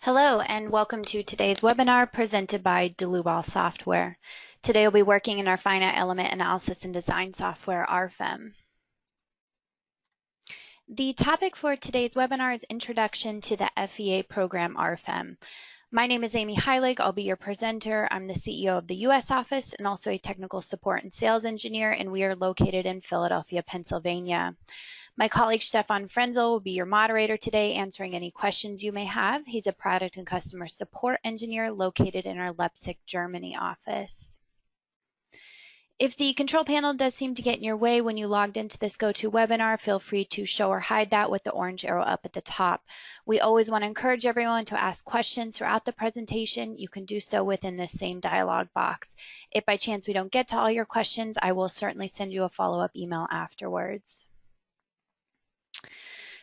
Hello and welcome to today's webinar presented by Dlubal Software. Today we'll be working in our finite element analysis and design software, RFEM. The topic for today's webinar is Introduction to the FEA program RFEM. My name is Amy Heilig. I'll be your presenter. I'm the CEO of the U.S. office and also a technical support and sales engineer, and we are located in Philadelphia, Pennsylvania. My colleague Stefan Frenzel will be your moderator today, answering any questions you may have. He's a product and customer support engineer located in our Leipzig, Germany office. If the control panel does seem to get in your way when you logged into this GoToWebinar, feel free to show or hide that with the orange arrow up at the top. We always want to encourage everyone to ask questions throughout the presentation. You can do so within this same dialog box. If by chance we don't get to all your questions, I will certainly send you a follow-up email afterwards.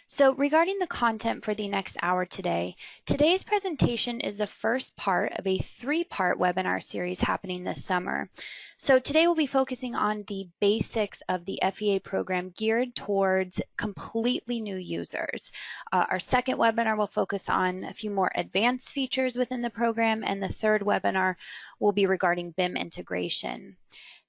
So regarding the content for the next hour today, today's presentation is the first part of a three-part webinar series happening this summer. So today we'll be focusing on the basics of the FEA program geared towards completely new users. Our second webinar will focus on a few more advanced features within the program, and the third webinar will be regarding BIM integration.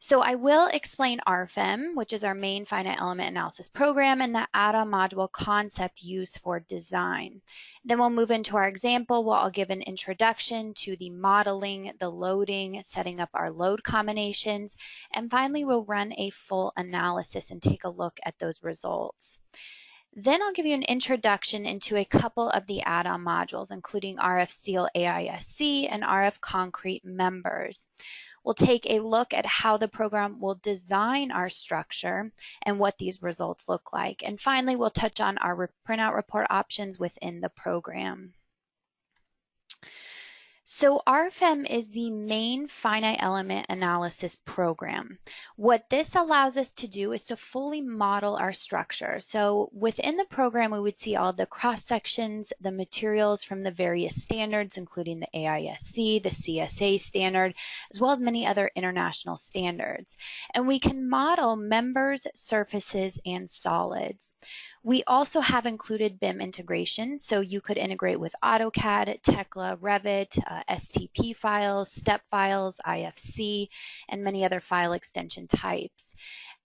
So I will explain RFEM, which is our main finite element analysis program, and the add-on module concept used for design. Then we'll move into our example where I'll give an introduction to the modeling, the loading, setting up our load combinations, and finally we'll run a full analysis and take a look at those results. Then I'll give you an introduction into a couple of the add-on modules, including RF-STEEL AISC and RF concrete members. We'll take a look at how the program will design our structure and what these results look like. And finally, we'll touch on our printout report options within the program. So RFEM is the main finite element analysis program. What this allows us to do is to fully model our structure. So within the program, we would see all the cross sections, the materials from the various standards, including the AISC, the CSA standard, as well as many other international standards. And we can model members, surfaces, and solids. We also have included BIM integration, so you could integrate with AutoCAD, Tekla, Revit, STP files, step files, IFC, and many other file extension types.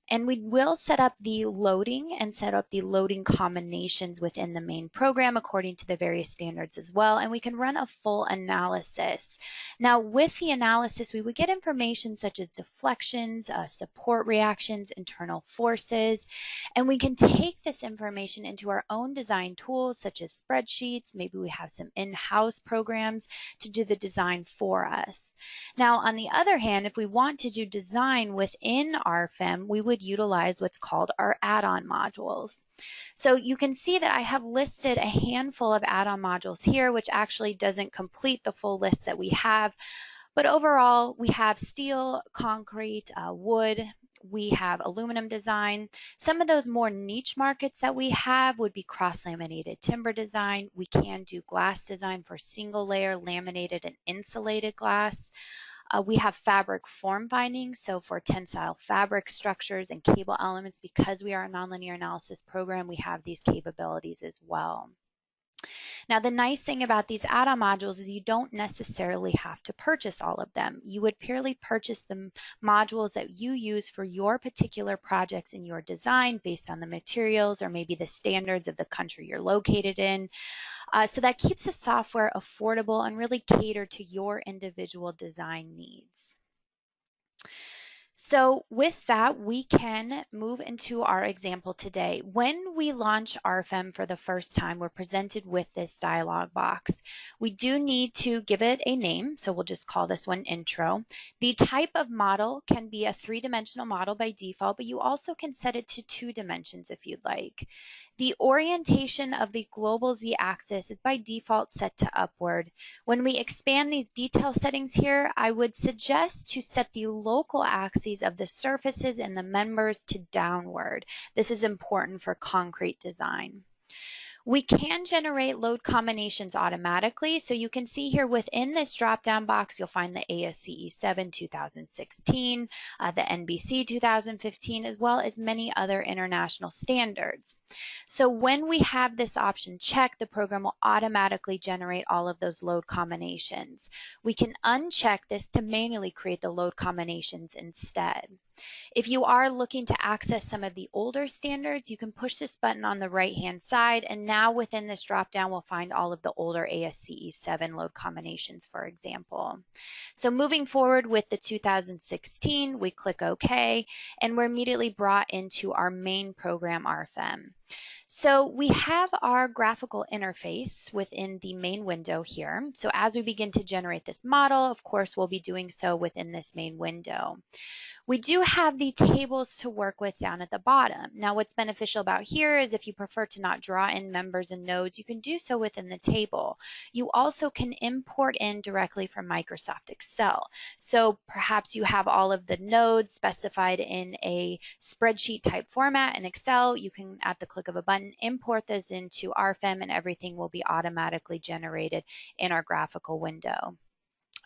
And we will set up the loading and set up the loading combinations within the main program according to the various standards as well. And we can run a full analysis. Now, with the analysis, we would get information such as deflections, support reactions, internal forces, and we can take this information into our own design tools such as spreadsheets. Maybe we have some in-house programs to do the design for us. Now, on the other hand, if we want to do design within RFEM, we would utilize what's called our add-on modules. So you can see that I have listed a handful of add-on modules here, which actually doesn't complete the full list that we have. But overall, we have steel, concrete, wood, we have aluminum design. Some of those more niche markets that we have would be cross-laminated timber design. We can do glass design for single layer laminated and insulated glass. We have fabric form finding, so for tensile fabric structures and cable elements, because we are a nonlinear analysis program, we have these capabilities as well. Now, the nice thing about these add-on modules is you don't necessarily have to purchase all of them. You would purely purchase the modules that you use for your particular projects in your design based on the materials or maybe the standards of the country you're located in. So that keeps the software affordable and really catered to your individual design needs. So with that, we can move into our example today. When we launch RFEM for the first time, we're presented with this dialog box. We do need to give it a name, so we'll just call this one Intro. The type of model can be a three-dimensional model by default, but you also can set it to 2 dimensions if you'd like. The orientation of the global z-axis is by default set to upward. When we expand these detail settings here, I would suggest to set the local axes of the surfaces and the members to downward. This is important for concrete design. We can generate load combinations automatically. So you can see here within this drop-down box, you'll find the ASCE 7 2016, the NBC 2015, as well as many other international standards. So when we have this option checked, the program will automatically generate all of those load combinations. We can uncheck this to manually create the load combinations instead. If you are looking to access some of the older standards, you can push this button on the right-hand side, and now within this drop-down, we'll find all of the older ASCE 7 load combinations, for example. So moving forward with the 2016, we click OK, and we're immediately brought into our main program RFEM. So we have our graphical interface within the main window here. So as we begin to generate this model, of course, we'll be doing so within this main window. We do have the tables to work with down at the bottom. Now, what's beneficial about here is if you prefer to not draw in members and nodes, you can do so within the table. You also can import in directly from Microsoft Excel. So perhaps you have all of the nodes specified in a spreadsheet type format in Excel. You can, at the click of a button, import those into RFEM, and everything will be automatically generated in our graphical window.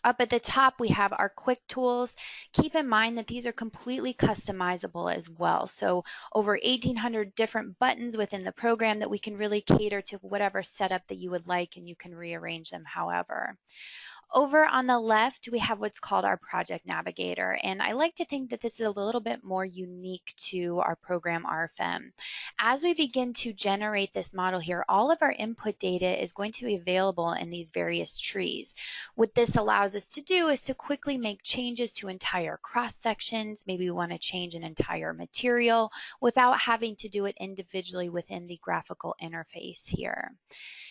Up at the top, we have our quick tools. Keep in mind that these are completely customizable as well. So over 1,800 different buttons within the program that we can really cater to whatever setup that you would like, and you can rearrange them however. Over on the left, we have what's called our project navigator, and I like to think that this is a little bit more unique to our program RFEM. As we begin to generate this model here, all of our input data is going to be available in these various trees. What this allows us to do is to quickly make changes to entire cross sections. Maybe we want to change an entire material without having to do it individually within the graphical interface here.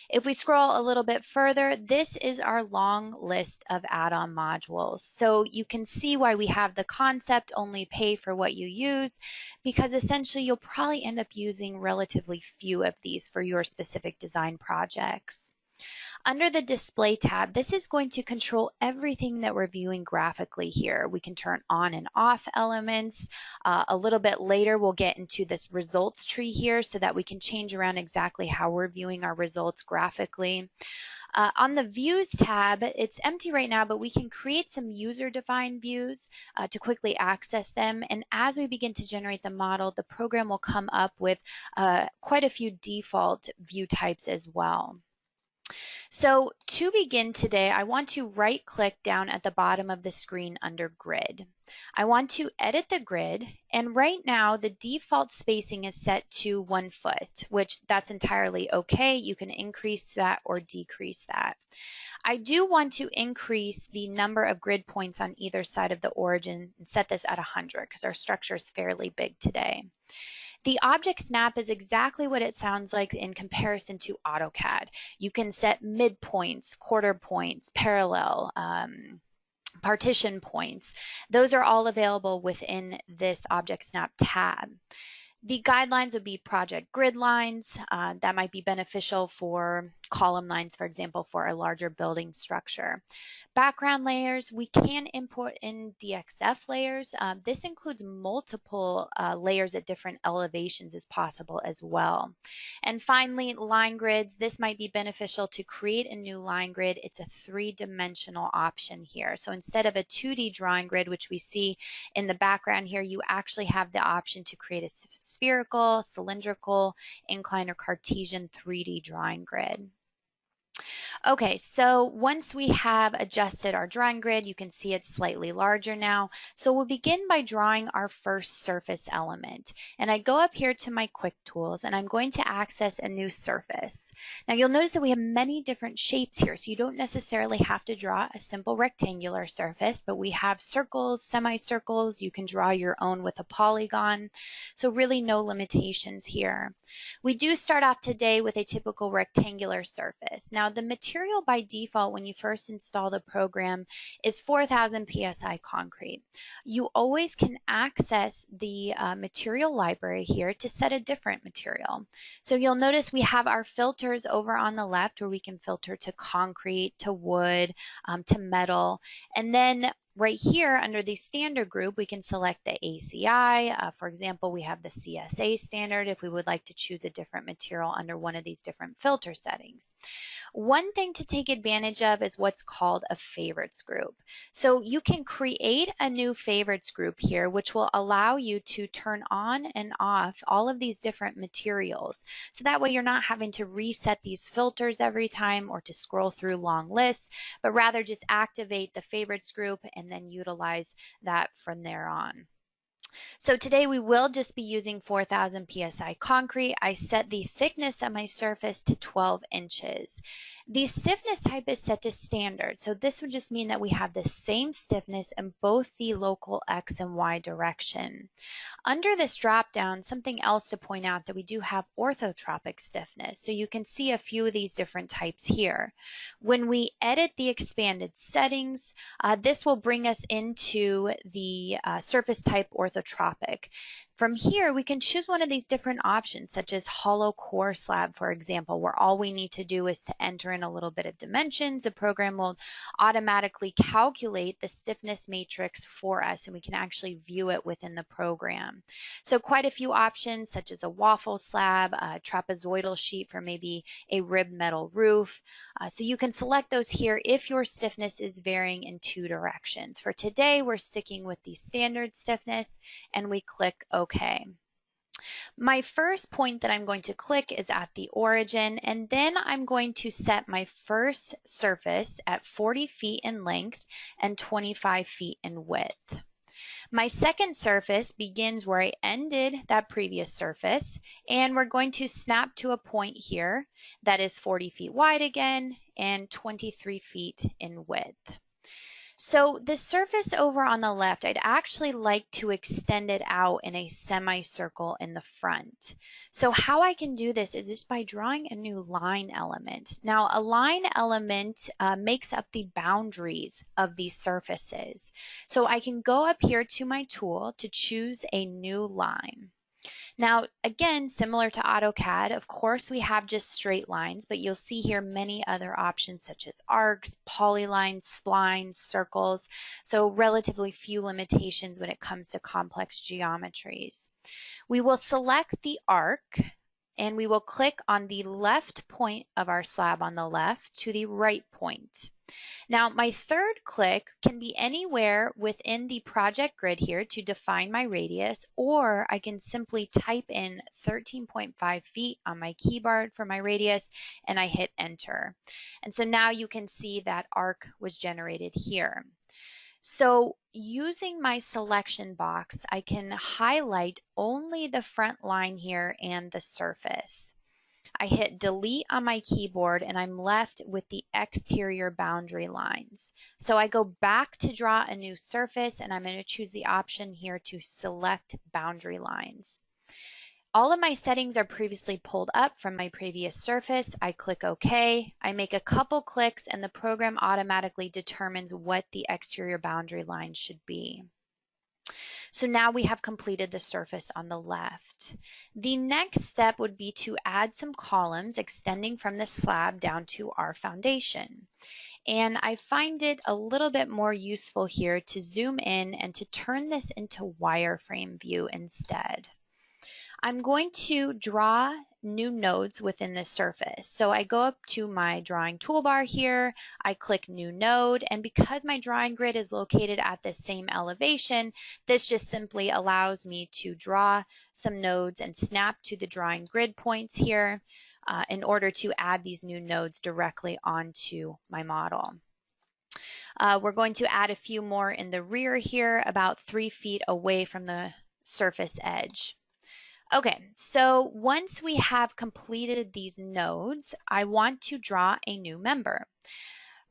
If we scroll a little bit further, this is our long list of add-on modules. So you can see why we have the concept only pay for what you use, because essentially you'll probably end up using relatively few of these for your specific design projects. Under the Display tab, this is going to control everything that we're viewing graphically here. We can turn on and off elements. A little bit later, we'll get into this results tree here so that we can change around exactly how we're viewing our results graphically. On the Views tab, it's empty right now, but we can create some user-defined views to quickly access them. And as we begin to generate the model, the program will come up with quite a few default view types as well. So to begin today, I want to right-click down at the bottom of the screen under Grid. I want to edit the grid, and right now the default spacing is set to 1 foot, which that's entirely okay. You can increase that or decrease that. I do want to increase the number of grid points on either side of the origin and set this at 100 because our structure is fairly big today. The object snap is exactly what it sounds like in comparison to AutoCAD. You can set midpoints, quarter points, parallel, partition points. Those are all available within this object snap tab. The guidelines would be project grid lines. That might be beneficial for column lines, for example, for a larger building structure. Background layers, we can import in DXF layers. This includes multiple layers at different elevations as possible as well. And finally, line grids. This might be beneficial to create a new line grid. It's a 3-dimensional option here. So instead of a 2D drawing grid, which we see in the background here, you actually have the option to create a spherical, cylindrical, inclined, or Cartesian 3D drawing grid. Okay, so once we have adjusted our drawing grid, you can see it's slightly larger now. So we'll begin by drawing our first surface element. And I go up here to my quick tools and I'm going to access a new surface. Now you'll notice that we have many different shapes here, so you don't necessarily have to draw a simple rectangular surface, but we have circles, semicircles, you can draw your own with a polygon. So really no limitations here. We do start off today with a typical rectangular surface. Now the material by default when you first install the program is 4,000 psi concrete. You always can access the material library here to set a different material. So you'll notice we have our filters over on the left where we can filter to concrete, to wood, to metal, and then Right here under the standard group, we can select the ACI. For example, we have the CSA standard if we would like to choose a different material under one of these different filter settings. One thing to take advantage of is what's called a favorites group. So you can create a new favorites group here, which will allow you to turn on and off all of these different materials. So that way you're not having to reset these filters every time or to scroll through long lists, but rather just activate the favorites group and then utilize that from there on. So today we will just be using 4,000 PSI concrete. I set the thickness of my surface to 12 inches. The stiffness type is set to standard. So this would just mean that we have the same stiffness in both the local X and Y direction. Under this drop down, something else to point out that we do have orthotropic stiffness. So you can see a few of these different types here. When we edit the expanded settings, this will bring us into the surface type orthotropic. From here, we can choose one of these different options, such as hollow core slab, for example, where all we need to do is to enter in a little bit of dimensions. The program will automatically calculate the stiffness matrix for us, and we can actually view it within the program. So quite a few options, such as a waffle slab, a trapezoidal sheet for maybe a ribbed metal roof. So you can select those here if your stiffness is varying in two directions. For today, we're sticking with the standard stiffness, and we click OK. My first point that I'm going to click is at the origin, and then I'm going to set my first surface at 40 feet in length and 25 feet in width. My second surface begins where I ended that previous surface, and we're going to snap to a point here that is 40 feet wide again and 23 feet in width. So the surface over on the left, I'd actually like to extend it out in a semicircle in the front. So how I can do this is just by drawing a new line element. Now a line element makes up the boundaries of these surfaces. So I can go up here to my tool to choose a new line. Now, again, similar to AutoCAD, of course, we have just straight lines, but you'll see here many other options such as arcs, polylines, splines, circles, so relatively few limitations when it comes to complex geometries. We will select the arc, and we will click on the left point of our slab on the left to the right point. Now, my third click can be anywhere within the project grid here to define my radius, or I can simply type in 13.5 feet on my keyboard for my radius, and I hit enter. And so now you can see that arc was generated here. So using my selection box, I can highlight only the front line here and the surface. I hit delete on my keyboard and I'm left with the exterior boundary lines. So I go back to draw a new surface and I'm going to choose the option here to select boundary lines. All of my settings are previously pulled up from my previous surface. I click OK. I make a couple clicks and the program automatically determines what the exterior boundary line should be. So now we have completed the surface on the left. The next step would be to add some columns extending from the slab down to our foundation. And I find it a little bit more useful here to zoom in and to turn this into wireframe view instead. I'm going to draw new nodes within this surface. So I go up to my drawing toolbar here, I click new node, and because my drawing grid is located at the same elevation, this just simply allows me to draw some nodes and snap to the drawing grid points here in order to add these new nodes directly onto my model. We're going to add a few more in the rear here, about 3 feet away from the surface edge. Okay, so once we have completed these nodes, I want to draw a new member.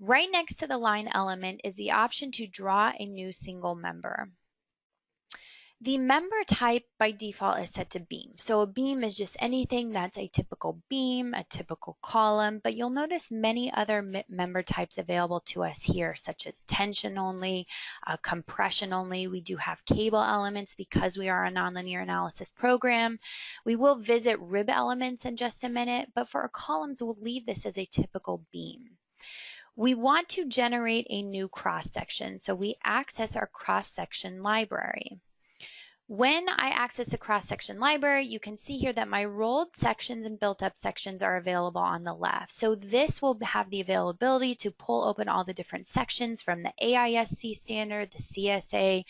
Right next to the line element is the option to draw a new single member. The member type by default is set to beam. So a beam is just anything that's a typical beam, a typical column, but you'll notice many other member types available to us here, such as tension only, compression only. We do have cable elements because we are a nonlinear analysis program. We will visit rib elements in just a minute, but for our columns, we'll leave this as a typical beam. We want to generate a new cross-section, so we access our cross-section library. When I access the cross-section library, you can see here that my rolled sections and built-up sections are available on the left. So this will have the availability to pull open all the different sections from the AISC standard, the CSA,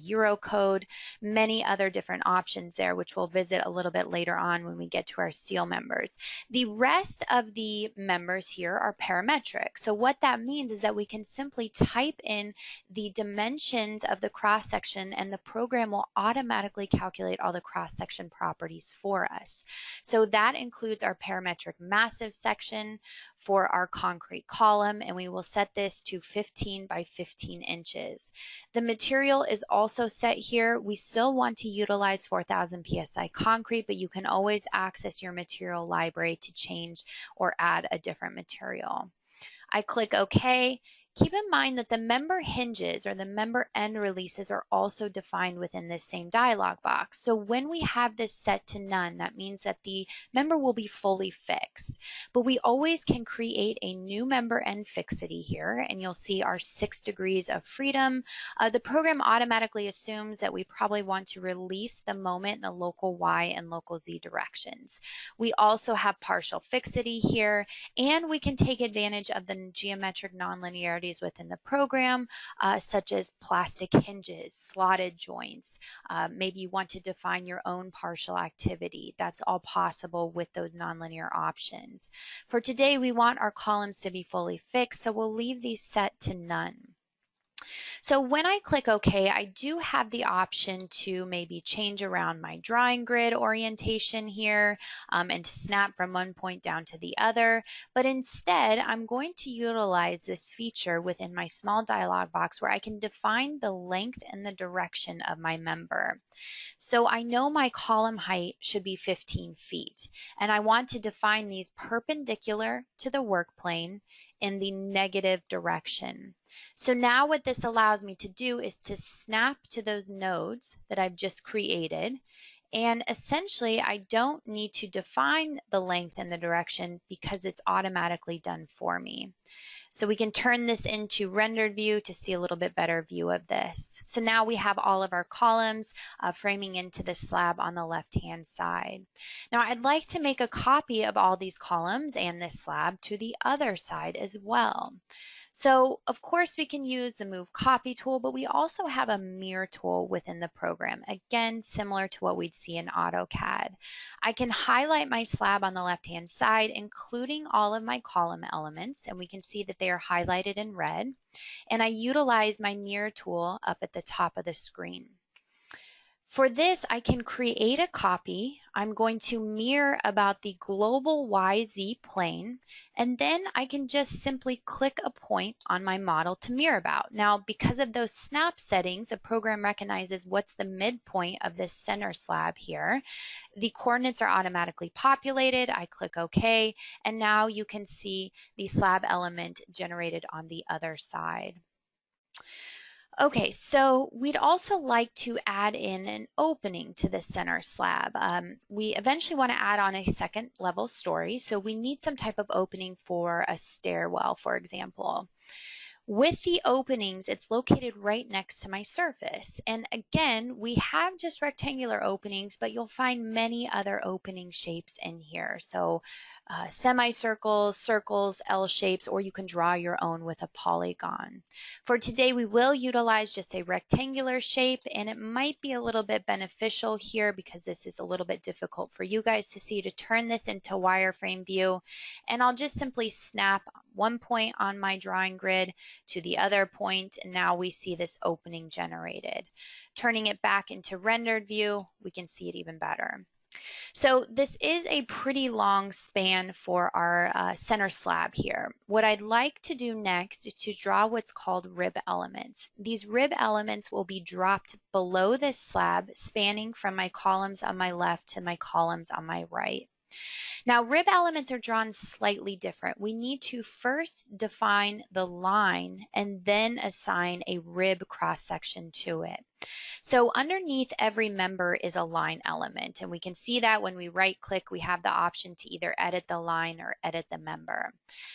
Eurocode, many other different options there, which we'll visit a little bit later on when we get to our STEEL members. The rest of the members here are parametric. So what that means is that we can simply type in the dimensions of the cross-section and the program will automatically calculate all the cross-section properties for us. So that includes our parametric massive section for our concrete column, and we will set this to 15 by 15 inches. The material is also set here. We still want to utilize 4,000 PSI concrete, but you can always access your material library to change or add a different material. I click OK. Keep in mind that the member hinges or the member end releases are also defined within this same dialog box. So when we have this set to none, that means that the member will be fully fixed. But we always can create a new member end fixity here, and you'll see our 6 degrees of freedom. The program automatically assumes that we probably want to release the moment in the local Y and local Z directions. We also have partial fixity here, and we can take advantage of the geometric nonlinearity within the program, such as plastic hinges, slotted joints. Maybe you want to define your own partial activity. That's all possible with those nonlinear options. For today, we want our columns to be fully fixed, so we'll leave these set to none. So when I click OK, I do have the option to maybe change around my drawing grid orientation here and to snap from one point down to the other. But instead, I'm going to utilize this feature within my small dialog box where I can define the length and the direction of my member. So I know my column height should be 15 feet, and I want to define these perpendicular to the work plane in the negative direction. So now what this allows me to do is to snap to those nodes that I've just created, and essentially I don't need to define the length and the direction because it's automatically done for me. So we can turn this into rendered view to see a little bit better view of this. So now we have all of our columns framing into the slab on the left-hand side. Now I'd like to make a copy of all these columns and this slab to the other side as well. So of course we can use the Move Copy tool, but we also have a Mirror tool within the program, again similar to what we'd see in AutoCAD. I can highlight my slab on the left-hand side, including all of my column elements, and we can see that they are highlighted in red, and I utilize my Mirror tool up at the top of the screen. For this, I can create a copy. I'm going to mirror about the global YZ plane, and then I can just simply click a point on my model to mirror about. Now, because of those snap settings, the program recognizes what's the midpoint of this center slab here. The coordinates are automatically populated. I click OK, and now you can see the slab element generated on the other side. Okay, so we'd also like to add in an opening to the center slab. We eventually want to add on a second level story, so we need some type of opening for a stairwell, for example. With the openings, it's located right next to my surface. And again, we have just rectangular openings, but you'll find many other opening shapes in here. So semicircles, circles, L shapes, or you can draw your own with a polygon. For today, we will utilize just a rectangular shape, and it might be a little bit beneficial here because this is a little bit difficult for you guys to see, to turn this into wireframe view. And I'll just simply snap one point on my drawing grid to the other point, and now we see this opening generated. Turning it back into rendered view, we can see it even better. So this is a pretty long span for our center slab here. What I'd like to do next is to draw what's called rib elements. These rib elements will be dropped below this slab, spanning from my columns on my left to my columns on my right. Now, rib elements are drawn slightly different. We need to first define the line and then assign a rib cross-section to it. So underneath every member is a line element, and we can see that when we right-click, we have the option to either edit the line or edit the member.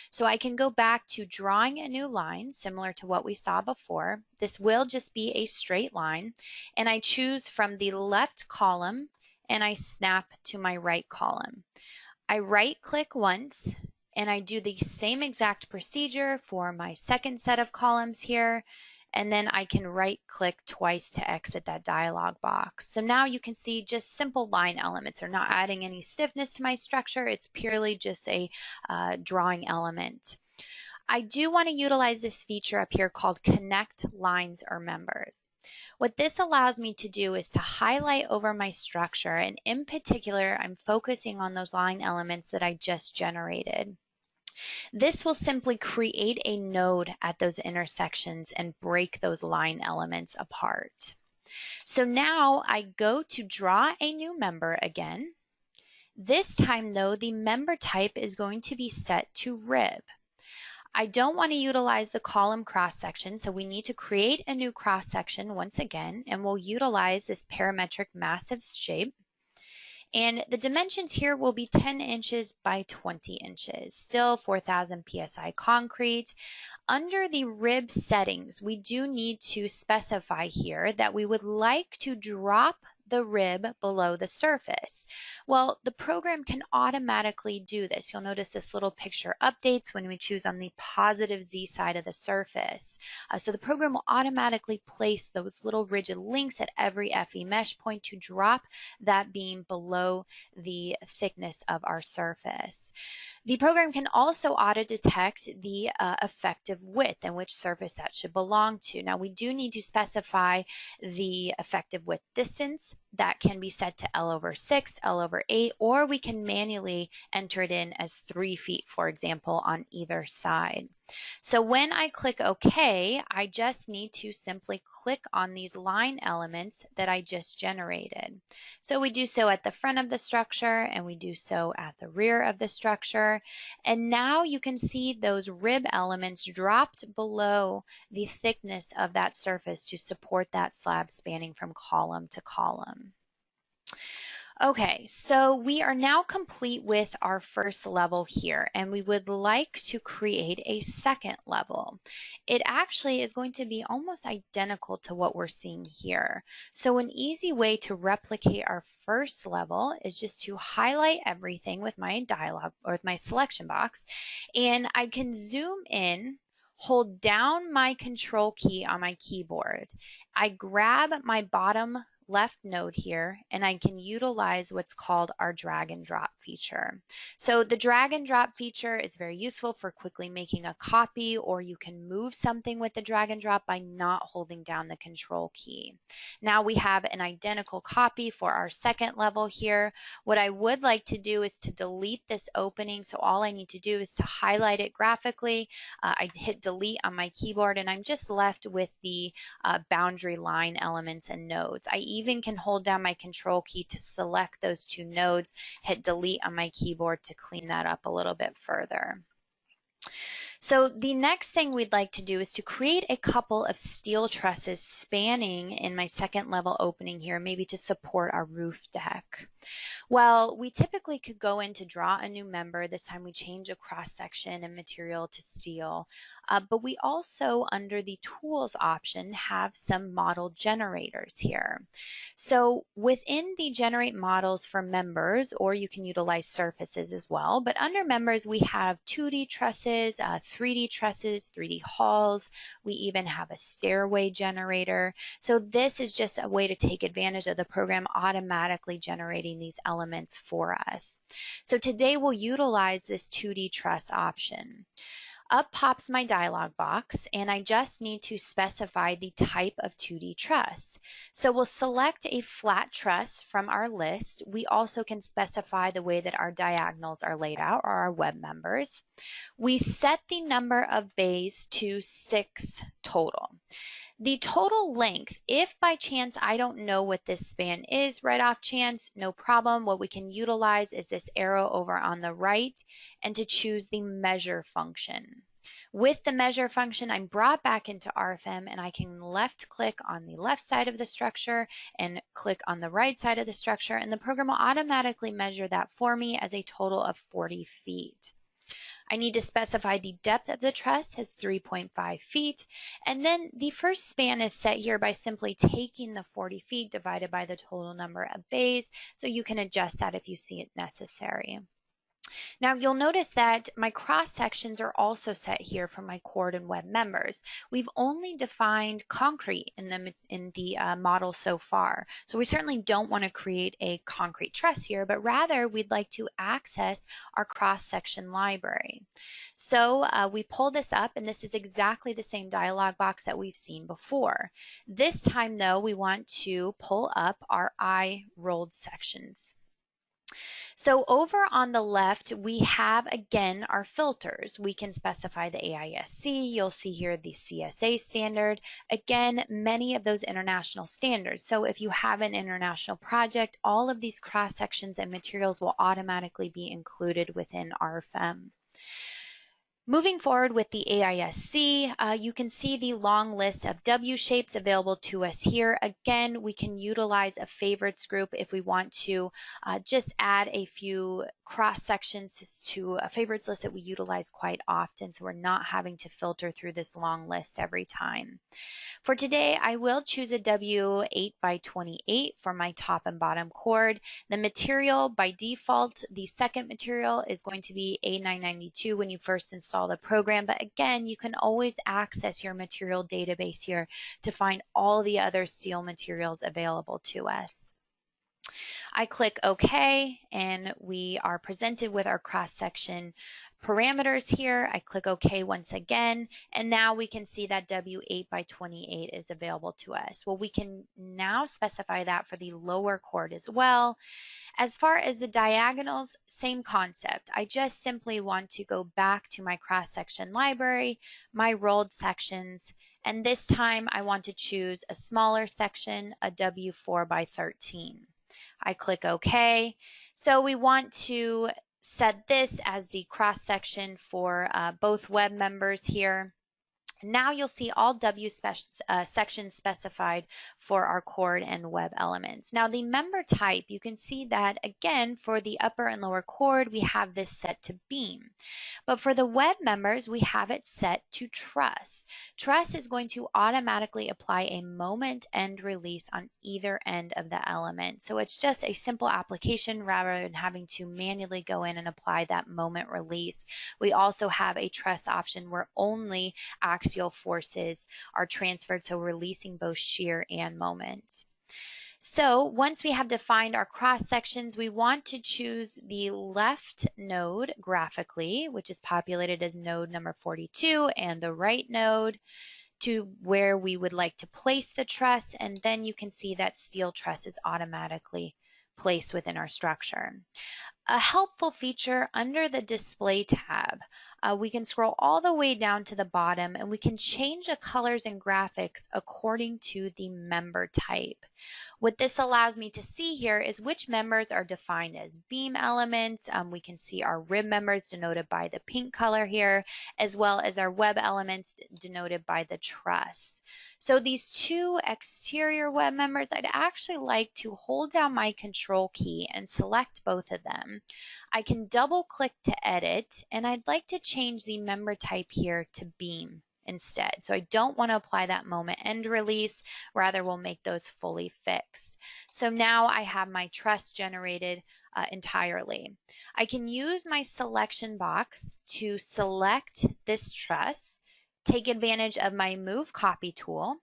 So I can go back to drawing a new line, similar to what we saw before. This will just be a straight line, and I choose from the left column, and I snap to my right column. I right-click once, and I do the same exact procedure for my second set of columns here, and then I can right-click twice to exit that dialog box. So now you can see just simple line elements. They're not adding any stiffness to my structure. It's purely just a drawing element. I do want to utilize this feature up here called Connect Lines or Members. What this allows me to do is to highlight over my structure, and in particular, I'm focusing on those line elements that I just generated. This will simply create a node at those intersections and break those line elements apart. So now I go to draw a new member again. This time though, the member type is going to be set to rib. I don't want to utilize the column cross-section, so we need to create a new cross-section once again, and we'll utilize this parametric massive shape. And the dimensions here will be 10 inches by 20 inches, still 4,000 PSI concrete. Under the rib settings, we do need to specify here that we would like to drop the rib below the surface. Well, the program can automatically do this. You'll notice this little picture updates when we choose on the positive Z side of the surface. So the program will automatically place those little rigid links at every FE mesh point to drop that beam below the thickness of our surface. The program can also auto-detect the effective width and which surface that should belong to. Now we do need to specify the effective width distance. That can be set to L/6, L/8, or we can manually enter it in as 3 feet, for example, on either side. So when I click OK, I just need to simply click on these line elements that I just generated. So we do so at the front of the structure, and we do so at the rear of the structure. And now you can see those rib elements dropped below the thickness of that surface to support that slab spanning from column to column. Okay, so we are now complete with our first level here, and we would like to create a second level. It actually is going to be almost identical to what we're seeing here. So an easy way to replicate our first level is just to highlight everything with my dialog or with my selection box, and I can zoom in, hold down my control key on my keyboard. I grab my bottom left node here, and I can utilize what's called our drag and drop feature. So the drag and drop feature is very useful for quickly making a copy, or you can move something with the drag and drop by not holding down the control key. Now we have an identical copy for our second level here. What I would like to do is to delete this opening. So all I need to do is to highlight it graphically. I hit delete on my keyboard, and I'm just left with the boundary line elements and nodes. I even can hold down my control key to select those two nodes, hit delete on my keyboard to clean that up a little bit further. So the next thing we'd like to do is to create a couple of steel trusses spanning in my second level opening here, maybe to support our roof deck. Well, we typically could go in to draw a new member. This time we change a cross section and material to steel. But we also, under the tools option, have some model generators here. So within the generate models for members, or you can utilize surfaces as well, but under members we have 2D trusses, 3D trusses, 3D halls. We even have a stairway generator. So this is just a way to take advantage of the program automatically generating these elements for us. So today we'll utilize this 2D truss option. Up pops my dialog box, and I just need to specify the type of 2D truss. So we'll select a flat truss from our list. We also can specify the way that our diagonals are laid out, or our web members. We set the number of bays to 6 total. The total length, if by chance I don't know what this span is right off chance, no problem. What we can utilize is this arrow over on the right and to choose the measure function. With the measure function, I'm brought back into RFEM and I can left click on the left side of the structure and click on the right side of the structure, and the program will automatically measure that for me as a total of 40 feet. I need to specify the depth of the truss as 3.5 feet, and then the first span is set here by simply taking the 40 feet divided by the total number of bays, so you can adjust that if you see it necessary. Now you'll notice that my cross sections are also set here for my cord and web members. We've only defined concrete in the model so far, so we certainly don't want to create a concrete truss here, but rather we'd like to access our cross section library. So we pull this up, and this is exactly the same dialog box that we've seen before. This time though, we want to pull up our I rolled sections. So over on the left, we have, again, our filters. We can specify the AISC. You'll see here the CSA standard. Again, many of those international standards. So if you have an international project, all of these cross sections and materials will automatically be included within RFEM. Moving forward with the AISC, you can see the long list of W shapes available to us here. Again, we can utilize a favorites group if we want to just add a few cross sections to a favorites list that we utilize quite often, so we're not having to filter through this long list every time. For today, I will choose a W8 by 28 for my top and bottom cord. The material, by default, the second material is going to be A992 when you first install the program, but again, you can always access your material database here to find all the other steel materials available to us. I click OK, and we are presented with our cross-section parameters here. I click OK once again, and now we can see that W8 by 28 is available to us. Well, we can now specify that for the lower cord as well. As far as the diagonals, same concept. I just simply want to go back to my cross-section library, my rolled sections, and this time I want to choose a smaller section, a W4 by 13. I click OK. So we want to set this as the cross section for both web members here. Now you'll see all W sections specified for our cord and web elements. Now the member type, you can see that again for the upper and lower cord, we have this set to beam. But for the web members, we have it set to truss. Truss is going to automatically apply a moment end release on either end of the element. So it's just a simple application rather than having to manually go in and apply that moment release. We also have a truss option where only axial forces are transferred, so releasing both shear and moment. So once we have defined our cross sections, we want to choose the left node graphically, which is populated as node number 42, and the right node to where we would like to place the truss, and then you can see that steel truss is automatically placed within our structure. A helpful feature under the display tab, we can scroll all the way down to the bottom and we can change the colors and graphics according to the member type. What this allows me to see here is which members are defined as beam elements. We can see our rib members denoted by the pink color here, as well as our web elements denoted by the truss. So these two exterior web members, I'd actually like to hold down my control key and select both of them. I can double click to edit, and I'd like to change the member type here to beam instead. So I don't want to apply that moment end release, rather we'll make those fully fixed. So now I have my truss generated entirely. I can use my selection box to select this truss, take advantage of my move copy tool,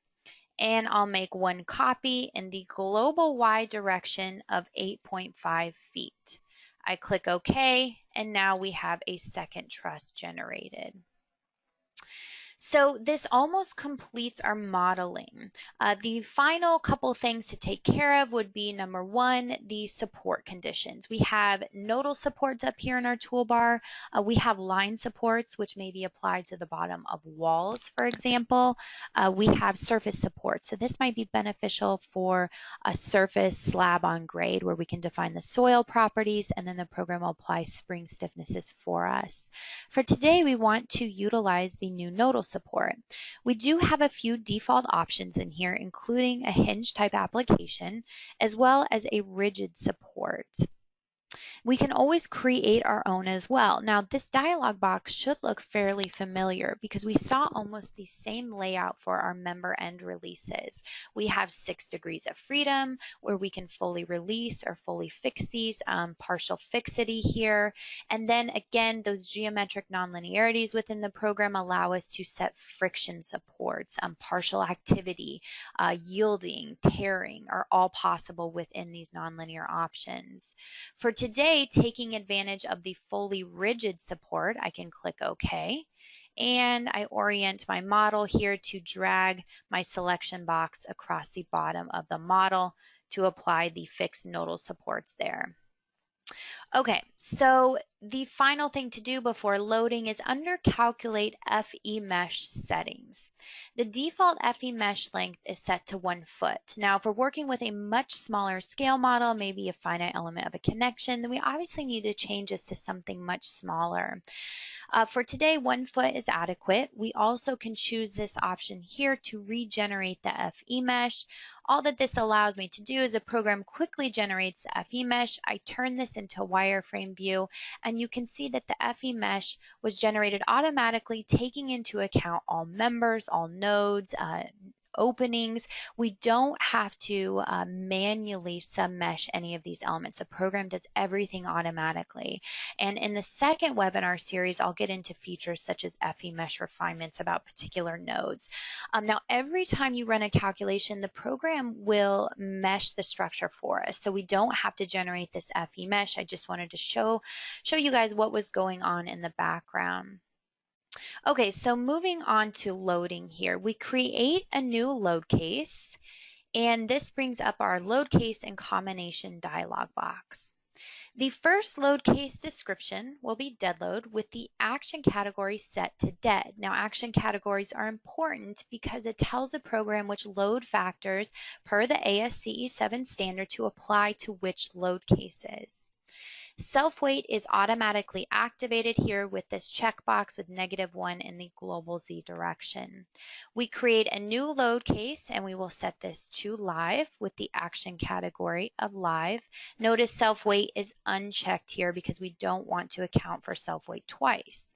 and I'll make one copy in the global Y direction of 8.5 feet. I click OK, and now we have a second truss generated. So this almost completes our modeling. The final couple things to take care of would be number one, the support conditions. We have nodal supports up here in our toolbar. We have line supports, which may be applied to the bottom of walls, for example. We have surface support. So this might be beneficial for a surface slab on grade where we can define the soil properties and then the program will apply spring stiffnesses for us. For today, we want to utilize the new nodal support. We do have a few default options in here, including a hinge type application, as well as a rigid support. We can always create our own as well. Now, this dialog box should look fairly familiar because we saw almost the same layout for our member end releases. We have 6 degrees of freedom where we can fully release or fully fix these, partial fixity here. And then again, those geometric nonlinearities within the program allow us to set friction supports, partial activity, yielding, tearing are all possible within these nonlinear options. For today, taking advantage of the fully rigid support, I can click OK. And I orient my model here to drag my selection box across the bottom of the model to apply the fixed nodal supports there. Okay, so the final thing to do before loading is under Calculate FE Mesh Settings. The default FE mesh length is set to 1 foot. Now, if we're working with a much smaller scale model, maybe a finite element of a connection, then we obviously need to change this to something much smaller. For today, 1 foot is adequate. We also can choose this option here to regenerate the FE mesh. All that this allows me to do is the program quickly generates the FE mesh. I turn this into wireframe view, and you can see that the FE mesh was generated automatically, taking into account all members, all nodes, openings. We don't have to manually submesh any of these elements. The program does everything automatically. And in the second webinar series, I'll get into features such as FE mesh refinements about particular nodes. Now, every time you run a calculation, the program will mesh the structure for us. So we don't have to generate this FE mesh. I just wanted to show you guys what was going on in the background. Okay, so moving on to loading here, we create a new load case, and this brings up our load case and combination dialog box. The first load case description will be dead load with the action category set to dead. Now, action categories are important because it tells the program which load factors per the ASCE 7 standard to apply to which load cases. Self-weight is automatically activated here with this checkbox with -1 in the global Z direction. We create a new load case and we will set this to live with the action category of live. Notice self-weight is unchecked here because we don't want to account for self-weight twice.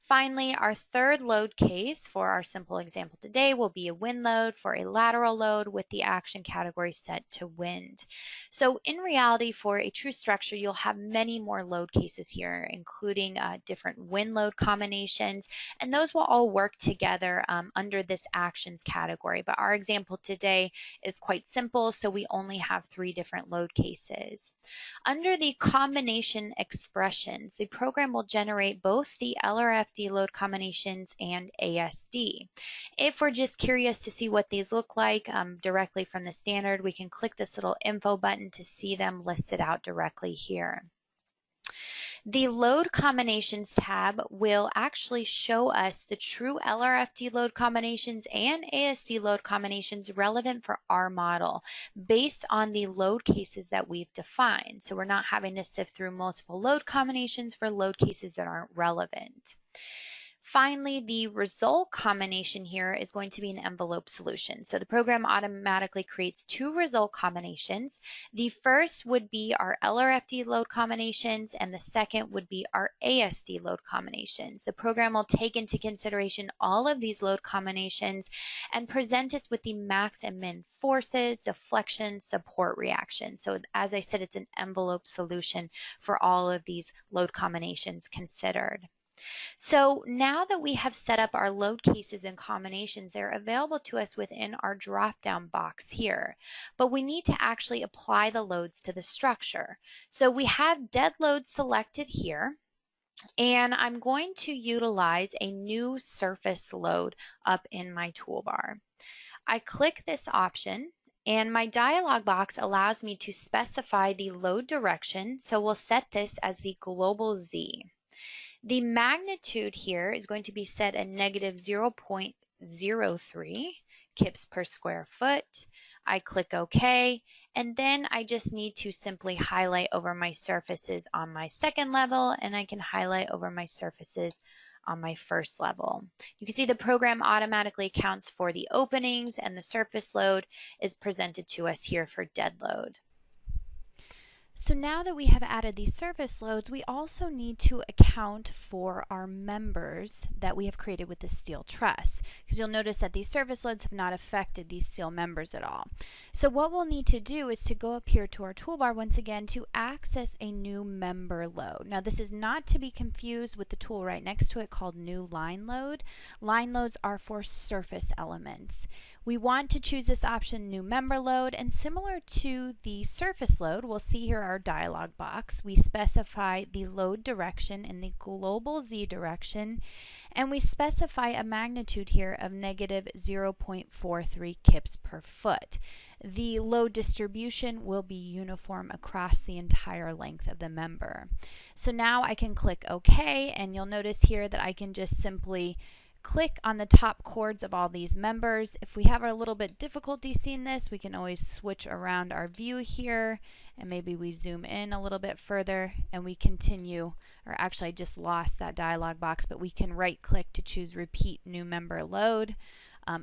Finally, our third load case for our simple example today will be a wind load for a lateral load with the action category set to wind. So in reality, for a true structure, you'll have many more load cases here, including different wind load combinations, and those will all work together under this actions category. But our example today is quite simple, so we only have 3 different load cases. Under the combination expressions, the program will generate both the LRFD load combinations and ASD. If we're just curious to see what these look like directly from the standard, we can click this little info button to see them listed out directly here. The Load Combinations tab will actually show us the true LRFD load combinations and ASD load combinations relevant for our model based on the load cases that we've defined. So we're not having to sift through multiple load combinations for load cases that aren't relevant. Finally, the result combination here is going to be an envelope solution. So the program automatically creates 2 result combinations. The first would be our LRFD load combinations, and the second would be our ASD load combinations. The program will take into consideration all of these load combinations and present us with the max and min forces, deflection, support reaction. So as I said, it's an envelope solution for all of these load combinations considered. So now that we have set up our load cases and combinations, they're available to us within our drop-down box here. But we need to actually apply the loads to the structure. So we have dead load selected here. And I'm going to utilize a new surface load up in my toolbar. I click this option and my dialog box allows me to specify the load direction, so we'll set this as the global Z. The magnitude here is going to be set at negative 0.03 kips per square foot. I click OK, and then I just need to simply highlight over my surfaces on my second level, and I can highlight over my surfaces on my first level. You can see the program automatically accounts for the openings, and the surface load is presented to us here for dead load. So now that we have added these surface loads, we also need to account for our members that we have created with the steel truss, because you'll notice that these surface loads have not affected these steel members at all. So what we'll need to do is to go up here to our toolbar once again to access a new member load. Now this is not to be confused with the tool right next to it called new line load. Line loads are for surface elements. We want to choose this option, new member load, and similar to the surface load, we'll see here our dialog box. We specify the load direction in the global Z direction, and we specify a magnitude here of negative 0.43 kips per foot. The load distribution will be uniform across the entire length of the member. So now I can click OK, and you'll notice here that I can just simply click on the top chords of all these members. If we have a little bit difficulty seeing this, we can always switch around our view here, and maybe we zoom in a little bit further and we continue, or actually I just lost that dialog box, but we can right click to choose repeat new member load.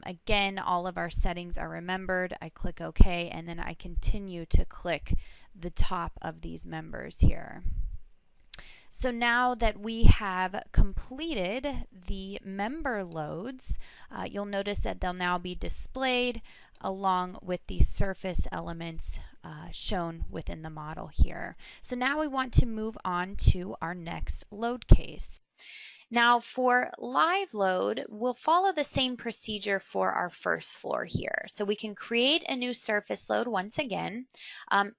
Again, all of our settings are remembered. I click OK, and then I continue to click the top of these members here. So now that we have completed the member loads, you'll notice that they'll now be displayed along with the surface elements shown within the model here. So now we want to move on to our next load case. Now for live load, we'll follow the same procedure for our first floor here. So we can create a new surface load once again.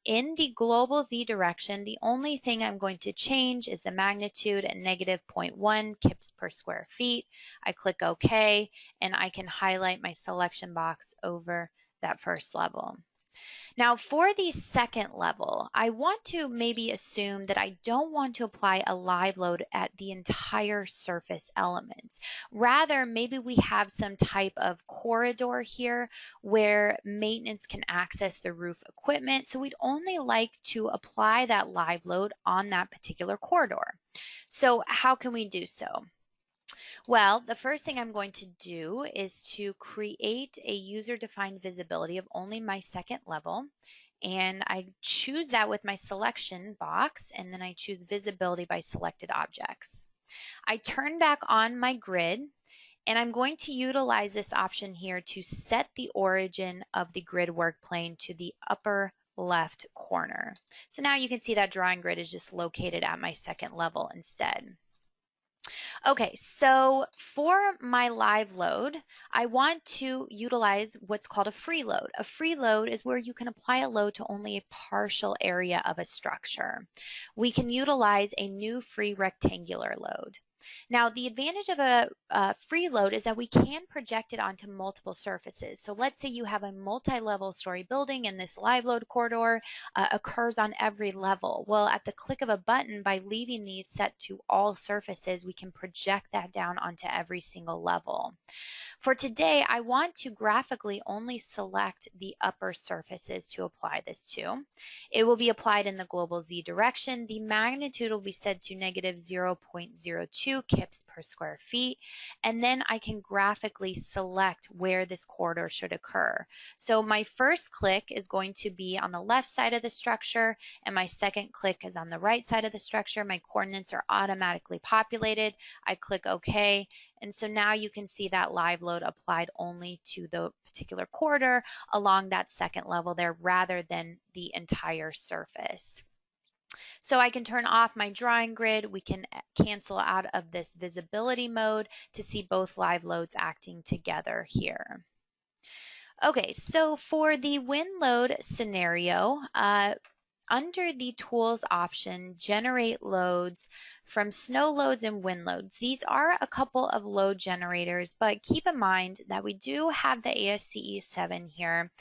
In the global Z direction, the only thing I'm going to change is the magnitude at negative 0.1 kips per square feet. I click OK, and I can highlight my selection box over that first level. Now for the second level, I want to maybe assume that I don't want to apply a live load at the entire surface element. Rather, maybe we have some type of corridor here where maintenance can access the roof equipment. So we'd only like to apply that live load on that particular corridor. So how can we do so? Well, the first thing I'm going to do is to create a user-defined visibility of only my second level. And I choose that with my selection box, and then I choose visibility by selected objects. I turn back on my grid, and I'm going to utilize this option here to set the origin of the grid work plane to the upper left corner. So now you can see that drawing grid is just located at my second level instead. Okay, so for my live load, I want to utilize what's called a free load. A free load is where you can apply a load to only a partial area of a structure. We can utilize a new free rectangular load. Now, the advantage of a free load is that we can project it onto multiple surfaces. So let's say you have a multi-level story building and this live load corridor occurs on every level. Well, at the click of a button, by leaving these set to all surfaces, we can project that down onto every single level. For today, I want to graphically only select the upper surfaces to apply this to. It will be applied in the global Z direction. The magnitude will be set to negative 0.02 kips per square feet, and then I can graphically select where this corridor should occur. So my first click is going to be on the left side of the structure, and my second click is on the right side of the structure. My coordinates are automatically populated. I click OK. And so now you can see that live load applied only to the particular corridor along that second level there rather than the entire surface. So I can turn off my drawing grid. We can cancel out of this visibility mode to see both live loads acting together here. Okay, so for the wind load scenario, under the Tools option, Generate Loads, from snow loads and wind loads. These are a couple of load generators, but keep in mind that we do have the ASCE 7 here.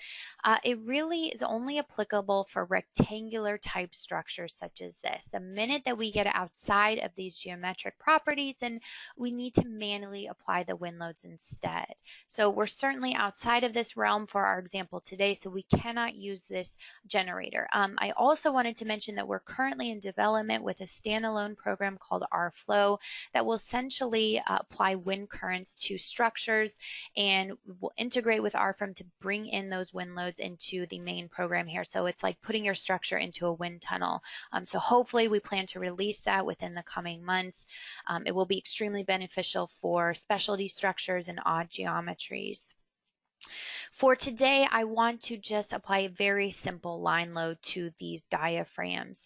It really is only applicable for rectangular type structures such as this. The minute that we get outside of these geometric properties, then we need to manually apply the wind loads instead. So we're certainly outside of this realm for our example today, so we cannot use this generator. I also wanted to mention that we're currently in development with a standalone program called RFlow that will essentially apply wind currents to structures, and will integrate with RFEM to bring in those wind loads into the main program here. So it's like putting your structure into a wind tunnel. So hopefully we plan to release that within the coming months. It will be extremely beneficial for specialty structures and odd geometries. For today, I want to just apply a very simple line load to these diaphragms.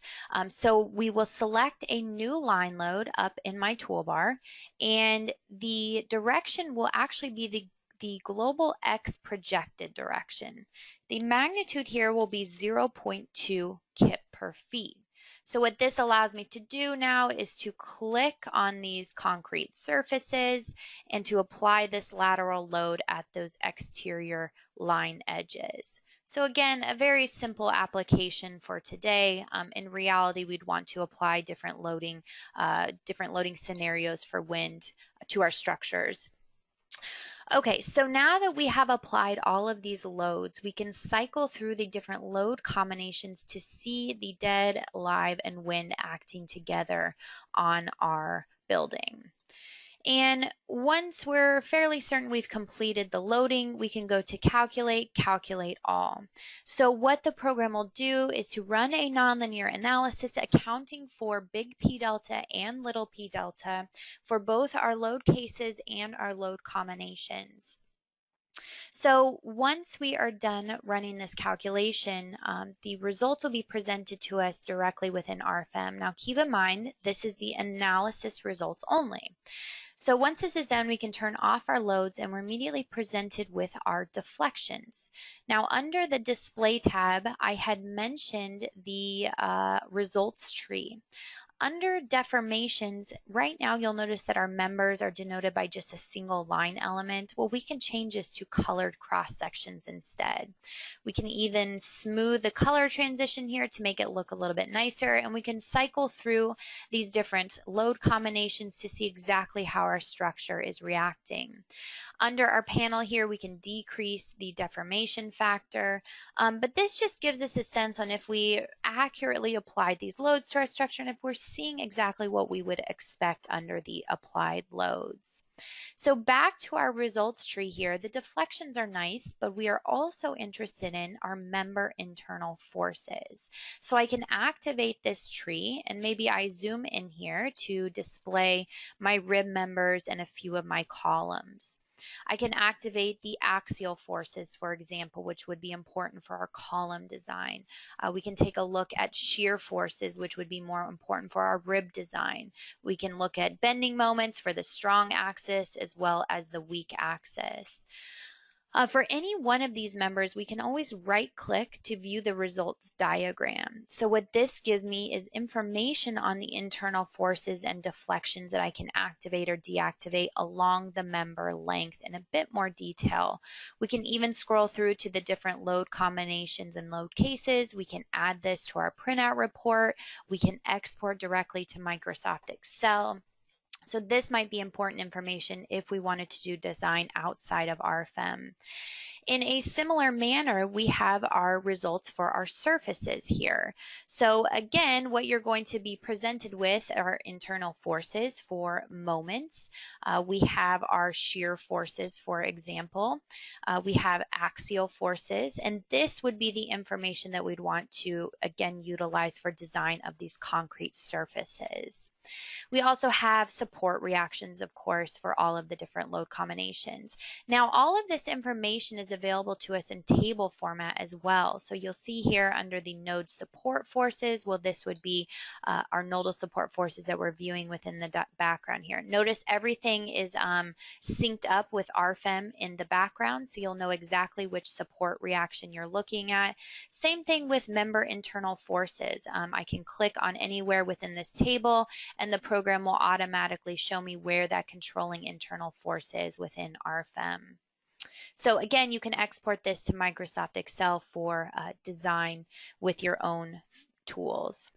So we will select a new line load up in my toolbar, and the direction will actually be the global X projected direction. The magnitude here will be 0.2 kip per feet. So what this allows me to do now is to click on these concrete surfaces and to apply this lateral load at those exterior line edges. So again, a very simple application for today. In reality, we'd want to apply different loading scenarios for wind to our structures. Okay, so now that we have applied all of these loads, we can cycle through the different load combinations to see the dead, live, and wind acting together on our building. And once we're fairly certain we've completed the loading, we can go to calculate all. So what the program will do is to run a nonlinear analysis accounting for big P delta and little p delta for both our load cases and our load combinations. So once we are done running this calculation, the results will be presented to us directly within RFEM. Now keep in mind, this is the analysis results only. So once this is done, we can turn off our loads and we're immediately presented with our deflections. Now under the display tab, I had mentioned the results tree. Under deformations, right now you'll notice that our members are denoted by just a single line element. Well, we can change this to colored cross sections instead. We can even smooth the color transition here to make it look a little bit nicer, and we can cycle through these different load combinations to see exactly how our structure is reacting. Under our panel here, we can decrease the deformation factor, but this just gives us a sense on if we accurately applied these loads to our structure and if we're seeing exactly what we would expect under the applied loads. So back to our results tree here, the deflections are nice, but we are also interested in our member internal forces. So I can activate this tree, and maybe I zoom in here to display my rib members and a few of my columns. I can activate the axial forces, for example, which would be important for our column design. We can take a look at shear forces, which would be more important for our rib design. We can look at bending moments for the strong axis as well as the weak axis. For any one of these members, we can always right-click to view the results diagram. So what this gives me is information on the internal forces and deflections that I can activate or deactivate along the member length in a bit more detail. We can even scroll through to the different load combinations and load cases. We can add this to our printout report. We can export directly to Microsoft Excel. So this might be important information if we wanted to do design outside of RFEM. In a similar manner, we have our results for our surfaces here. So again, what you're going to be presented with are internal forces for moments. We have our shear forces, for example. We have axial forces, and this would be the information that we'd want to, again, utilize for design of these concrete surfaces. We also have support reactions, of course, for all of the different load combinations. Now, all of this information is available to us in table format as well. So you'll see here under the node support forces, well, this would be our nodal support forces that we're viewing within the background here. Notice everything is synced up with RFEM in the background, so you'll know exactly which support reaction you're looking at. Same thing with member internal forces. I can click on anywhere within this table, and the program will automatically show me where that controlling internal force is within RFEM. So again, you can export this to Microsoft Excel for design with your own tools.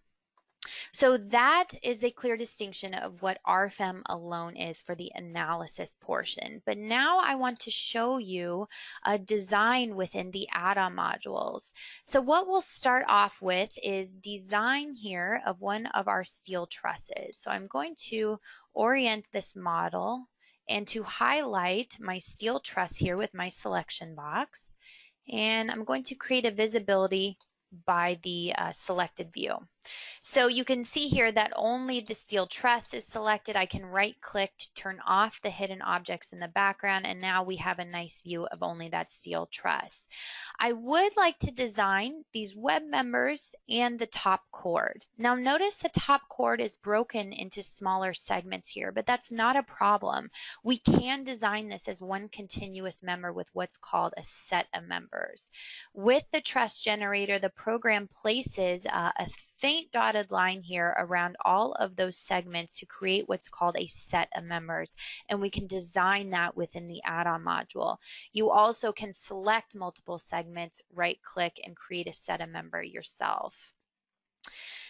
So that is a clear distinction of what RFEM alone is for the analysis portion. But now I want to show you a design within the add-on modules. So what we'll start off with is design here of one of our steel trusses. So I'm going to orient this model and to highlight my steel truss here with my selection box. And I'm going to create a visibility by the selected view. So you can see here that only the steel truss is selected. I can right click to turn off the hidden objects in the background, and now we have a nice view of only that steel truss. I would like to design these web members and the top cord. Now notice the top cord is broken into smaller segments here, but that's not a problem. We can design this as one continuous member with what's called a set of members. With the truss generator, the program places a faint dotted line here around all of those segments to create what's called a set of members, and we can design that within the add-on module. You also can select multiple segments, right click, and create a set of member yourself.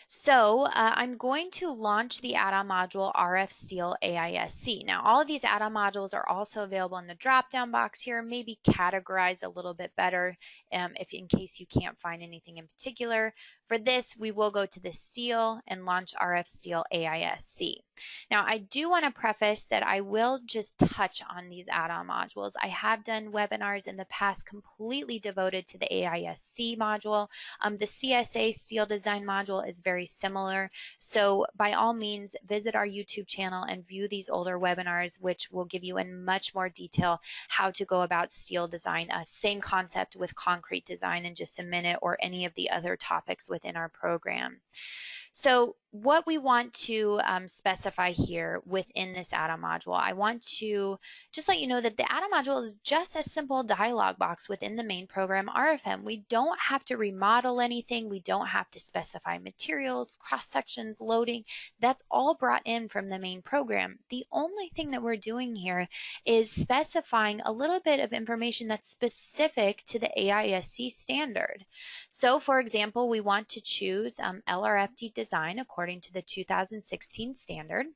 So I'm going to launch the add-on module RF-STEEL AISC. Now all of these add-on modules are also available in the drop-down box here, maybe categorized a little bit better if in case you can't find anything in particular. For this, we will go to the steel and launch RF-STEEL AISC. Now, I do want to preface that I will just touch on these add-on modules. I have done webinars in the past completely devoted to the AISC module. The CSA Steel Design module is very similar. So by all means, visit our YouTube channel and view these older webinars, which will give you in much more detail how to go about steel design. Same concept with concrete design in just a minute, or any of the other topics within our program. So what we want to specify here within this add-on module, I want to just let you know that the add-on module is just a simple dialog box within the main program RFEM. We don't have to remodel anything. We don't have to specify materials, cross-sections, loading. That's all brought in from the main program. The only thing that we're doing here is specifying a little bit of information that's specific to the AISC standard. So for example, we want to choose LRFD design according to the 2016 standard.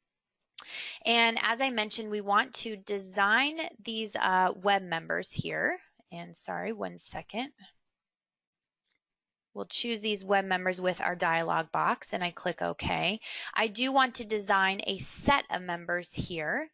And as I mentioned, we want to design these web members here. And sorry, one second. We'll choose these web members with our dialog box, and I click OK. I do want to design a set of members here.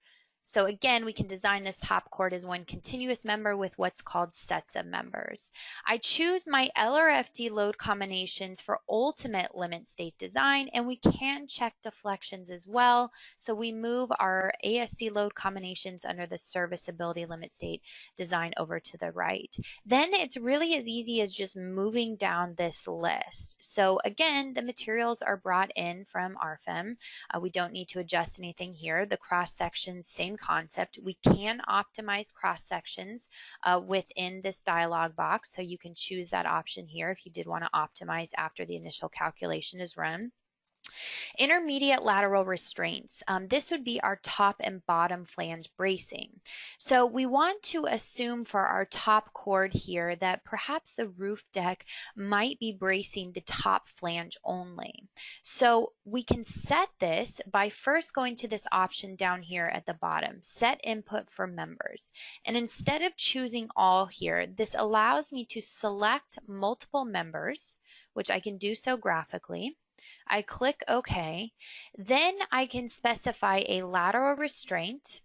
So again, we can design this top cord as one continuous member with what's called sets of members. I choose my LRFD load combinations for ultimate limit state design, and we can check deflections as well. So we move our ASC load combinations under the serviceability limit state design over to the right. Then it's really as easy as just moving down this list. So again, the materials are brought in from RFEM. We don't need to adjust anything here. The cross sections, same concept. We can optimize cross sections within this dialog box, so you can choose that option here if you did want to optimize after the initial calculation is run. Intermediate lateral restraints. This would be our top and bottom flange bracing. So we want to assume for our top cord here that perhaps the roof deck might be bracing the top flange only. So we can set this by first going to this option down here at the bottom, set input for members. And instead of choosing all here, this allows me to select multiple members, which I can do so graphically. I click OK. Then I can specify a lateral restraint,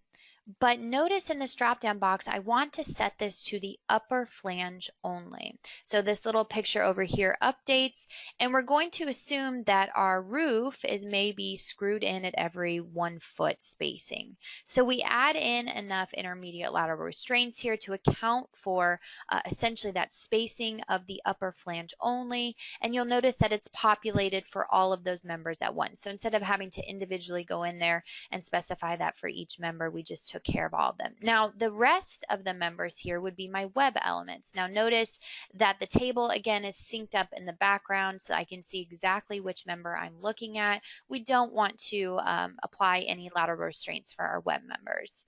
but notice in this drop-down box, I want to set this to the upper flange only. So this little picture over here updates, and we're going to assume that our roof is maybe screwed in at every 1 foot spacing. So we add in enough intermediate lateral restraints here to account for essentially that spacing of the upper flange only, and you'll notice that it's populated for all of those members at once. So instead of having to individually go in there and specify that for each member, we just took care of all of them. Now, the rest of the members here would be my web elements. Now, notice that the table, again, is synced up in the background so I can see exactly which member I'm looking at. We don't want to apply any lateral restraints for our web members.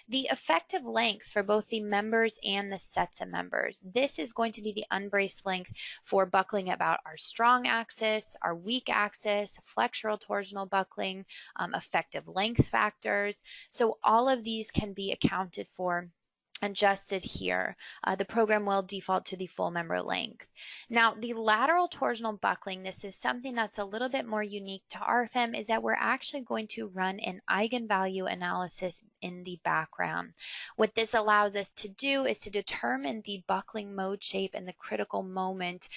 The effective lengths for both the members and the sets of members. This is going to be the unbraced length for buckling about our strong axis, our weak axis, flexural torsional buckling, effective length factors. So all of these can be accounted for, adjusted here. The program will default to the full member length. Now, the lateral torsional buckling, this is something that's a little bit more unique to RFEM, is that we're actually going to run an eigenvalue analysis in the background. What this allows us to do is to determine the buckling mode shape and the critical moment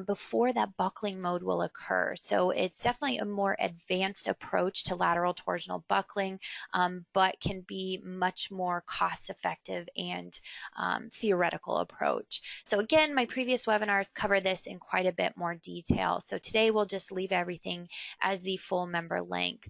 before that buckling mode will occur. So it's definitely a more advanced approach to lateral torsional buckling, but can be much more cost effective and theoretical approach. So again, my previous webinars cover this in quite a bit more detail. So today we'll just leave everything as the full member length.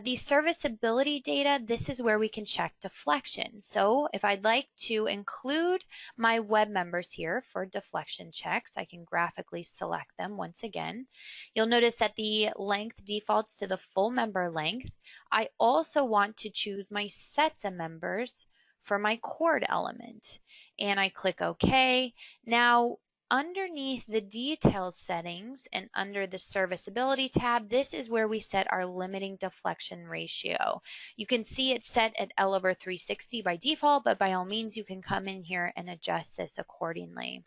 The serviceability data, this is where we can check deflection. So if I'd like to include my web members here for deflection checks, I can graphically select them once again. You'll notice that the length defaults to the full member length. I also want to choose my sets of members for my cord element, and I click OK. Now, underneath the details settings and under the serviceability tab, this is where we set our limiting deflection ratio. You can see it's set at L/360 by default, but by all means you can come in here and adjust this accordingly.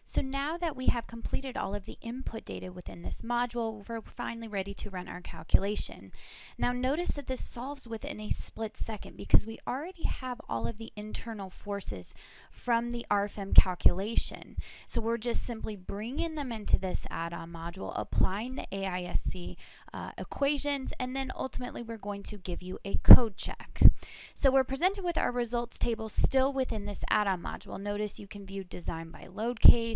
So now that we have completed all of the input data within this module, we're finally ready to run our calculation. Now notice that this solves within a split second because we already have all of the internal forces from the RFEM calculation. So we're just simply bringing them into this add-on module, applying the AISC equations, and then ultimately we're going to give you a code check. So we're presented with our results table still within this add-on module. Notice you can view design by load case,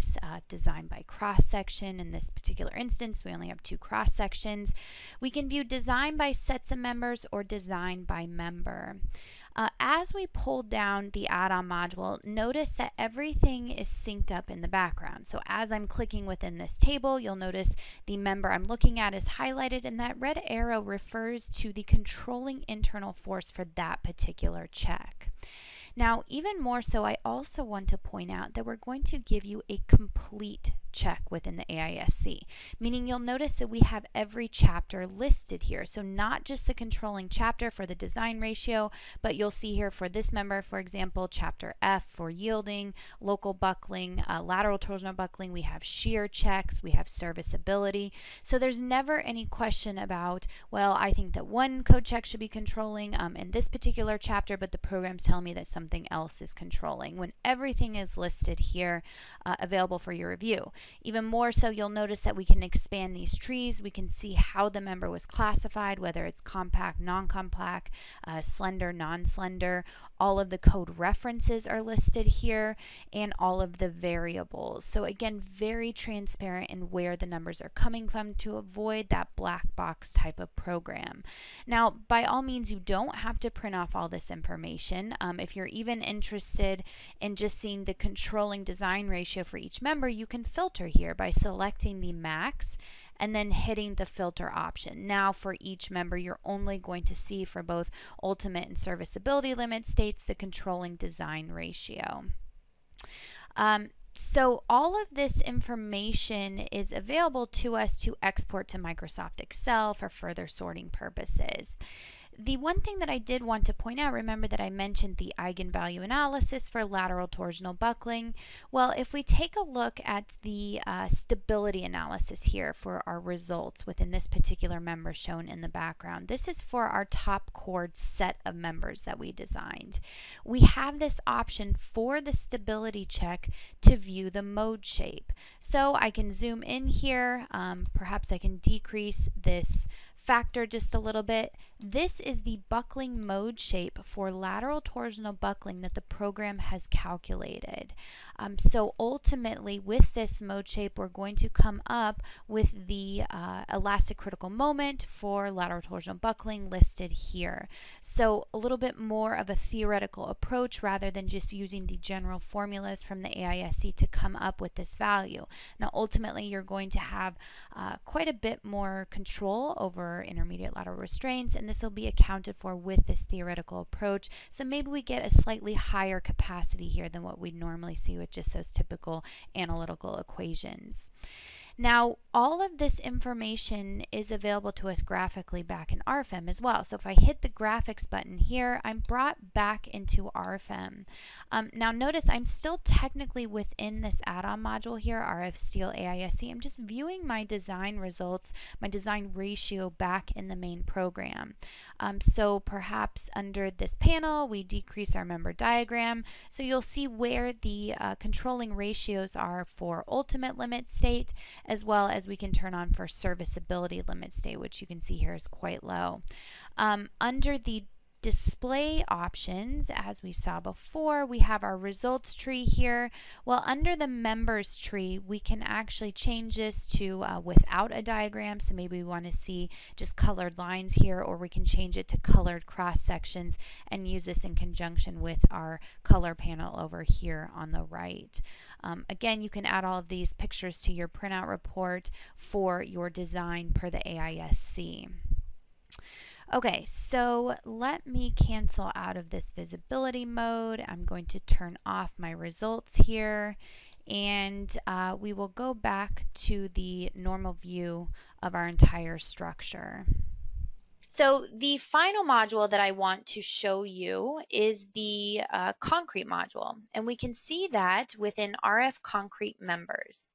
design by cross section. In this particular instance, we only have 2 cross sections. We can view design by sets of members or design by member. As we pull down the add-on module, notice that everything is synced up in the background. So as I'm clicking within this table, you'll notice the member I'm looking at is highlighted, and that red arrow refers to the controlling internal force for that particular check. Now, even more so, I also want to point out that we're going to give you a complete check within the AISC, meaning you'll notice that we have every chapter listed here. So not just the controlling chapter for the design ratio, but you'll see here for this member, for example, chapter F for yielding, local buckling, lateral torsional buckling, we have shear checks, we have serviceability. So there's never any question about, well, I think that one code check should be controlling in this particular chapter, but the program's telling me that something else is controlling, when everything is listed here available for your review. Even more so, you'll notice that we can expand these trees. We can see how the member was classified, whether it's compact, non-compact, slender, non-slender. All of the code references are listed here, and all of the variables. So again, very transparent in where the numbers are coming from to avoid that black box type of program. Now, by all means, you don't have to print off all this information. If you're even interested in just seeing the controlling design ratio for each member, you can filter here by selecting the max and then hitting the filter option. Now for each member, you're only going to see for both ultimate and serviceability limit states the controlling design ratio. So all of this information is available to us to export to Microsoft Excel for further sorting purposes. The one thing that I did want to point out, remember that I mentioned the eigenvalue analysis for lateral torsional buckling. Well, if we take a look at the stability analysis here for our results within this particular member shown in the background, this is for our top chord set of members that we designed. We have this option for the stability check to view the mode shape. So I can zoom in here, perhaps I can decrease this factor just a little bit. This is the buckling mode shape for lateral torsional buckling that the program has calculated. So ultimately, with this mode shape, we're going to come up with the elastic critical moment for lateral torsional buckling listed here. So a little bit more of a theoretical approach rather than just using the general formulas from the AISC to come up with this value. Now ultimately, you're going to have quite a bit more control over intermediate lateral restraints, and this will be accounted for with this theoretical approach. So maybe we get a slightly higher capacity here than what we normally see with just those typical analytical equations. Now, all of this information is available to us graphically back in RFEM as well. So if I hit the graphics button here, I'm brought back into RFEM. Now notice I'm still technically within this add-on module here, RF-STEEL AISC. I'm just viewing my design results, my design ratio back in the main program. So perhaps under this panel, we decrease our member diagram. So you'll see where the controlling ratios are for ultimate limit state, as well as we can turn on for serviceability limit state, which you can see here is quite low. Under the display options, as we saw before, we have our results tree here. Well, under the members tree, we can actually change this to without a diagram. So maybe we want to see just colored lines here, or we can change it to colored cross sections and use this in conjunction with our color panel over here on the right. Again, you can add all of these pictures to your printout report for your design per the AISC. Okay, so let me cancel out of this visibility mode. I'm going to turn off my results here, and we will go back to the normal view of our entire structure. So the final module that I want to show you is the concrete module, and we can see that within RF concrete members.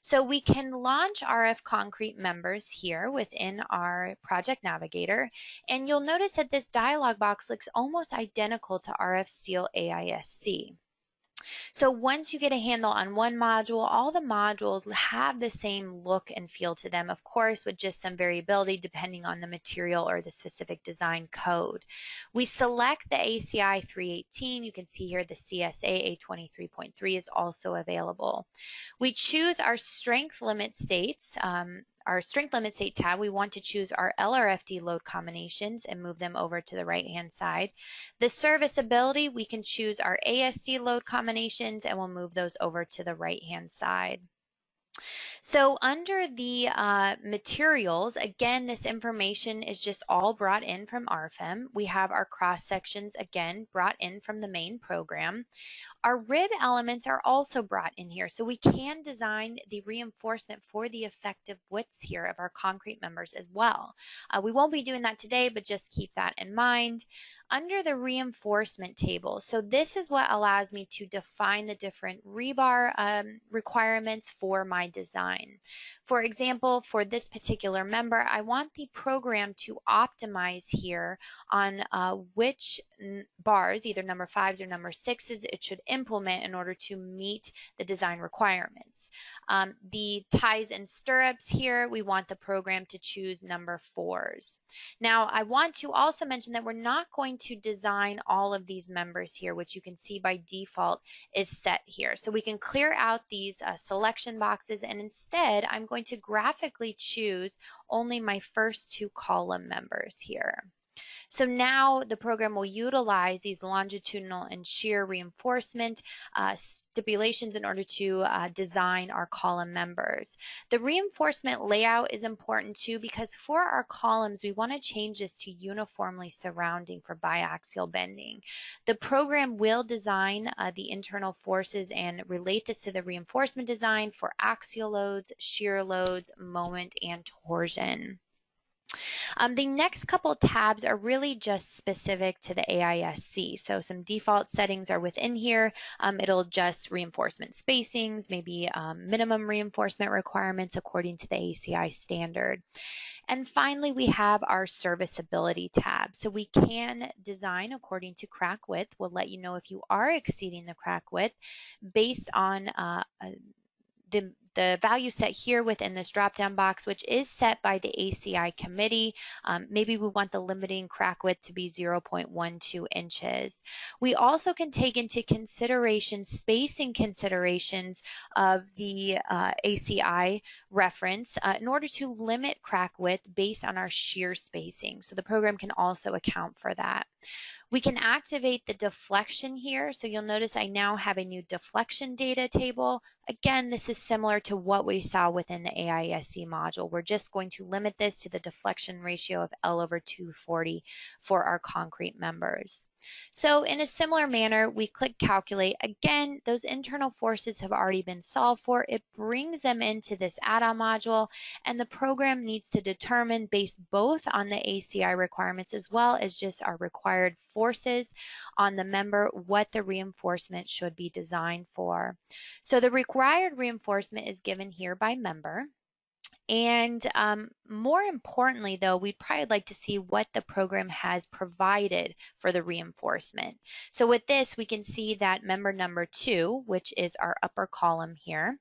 So we can launch RF concrete members here within our project navigator, and you'll notice that this dialog box looks almost identical to RF-STEEL AISC. So once you get a handle on one module, all the modules have the same look and feel to them, of course, with just some variability depending on the material or the specific design code. We select the ACI 318. You can see here the CSA A23.3 is also available. We choose our strength limit states. Our strength limit state tab, we want to choose our LRFD load combinations and move them over to the right-hand side. The serviceability, we can choose our ASD load combinations and we'll move those over to the right-hand side. So under the materials, again, this information is just all brought in from RFEM. We have our cross sections, again, brought in from the main program. Our rib elements are also brought in here, so we can design the reinforcement for the effective widths here of our concrete members as well. We won't be doing that today, but just keep that in mind. Under the reinforcement table, so this is what allows me to define the different rebar requirements for my design. For example, for this particular member, I want the program to optimize here on which bars, either number 5s or number 6s, it should implement in order to meet the design requirements. The ties and stirrups here, we want the program to choose number 4s. Now, I want to also mention that we're not going to design all of these members here, which you can see by default is set here. So we can clear out these selection boxes, and instead I'm going to graphically choose only my first 2 column members here. So now the program will utilize these longitudinal and shear reinforcement stipulations in order to design our column members. The reinforcement layout is important too, because for our columns, we want to change this to uniformly surrounding for biaxial bending. The program will design the internal forces and relate this to the reinforcement design for axial loads, shear loads, moment, and torsion. The next couple tabs are really just specific to the AISC. So some default settings are within here. It'll adjust reinforcement spacings, maybe minimum reinforcement requirements according to the ACI standard. And finally, we have our serviceability tab. So we can design according to crack width. We'll let you know if you are exceeding the crack width based on the value set here within this drop-down box, which is set by the ACI committee. Maybe we want the limiting crack width to be 0.12 inches. We also can take into consideration spacing considerations of the ACI reference in order to limit crack width based on our shear spacing. So the program can also account for that. We can activate the deflection here. So you'll notice I now have a new deflection data table. Again, this is similar to what we saw within the AISC module. We're just going to limit this to the deflection ratio of L/240 for our concrete members. So in a similar manner, we click calculate. Again, those internal forces have already been solved for. It brings them into this add-on module, and the program needs to determine, based both on the ACI requirements as well as just our required forces on the member, what the reinforcement should be designed for. So the required reinforcement is given here by member. And more importantly, though, we'd probably like to see what the program has provided for the reinforcement. So with this, we can see that member number 2, which is our upper column here,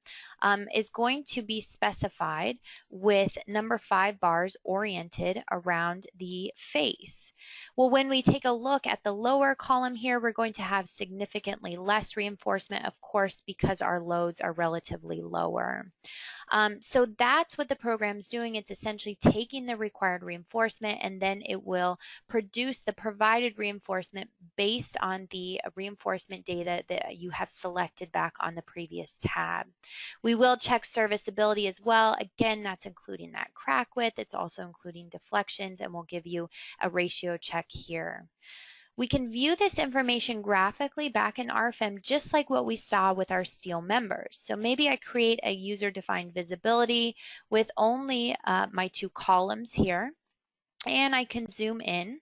is going to be specified with number 5 bars oriented around the face. Well, when we take a look at the lower column here, we're going to have significantly less reinforcement, of course, because our loads are relatively lower. So that's what the program's doing. It's essentially taking the required reinforcement, and then it will produce the provided reinforcement based on the reinforcement data that you have selected back on the previous tab. We will check serviceability as well. Again, that's including that crack width. It's also including deflections, and we'll give you a ratio check here. We can view this information graphically back in RFEM just like what we saw with our steel members. So maybe I create a user-defined visibility with only my 2 columns here, and I can zoom in.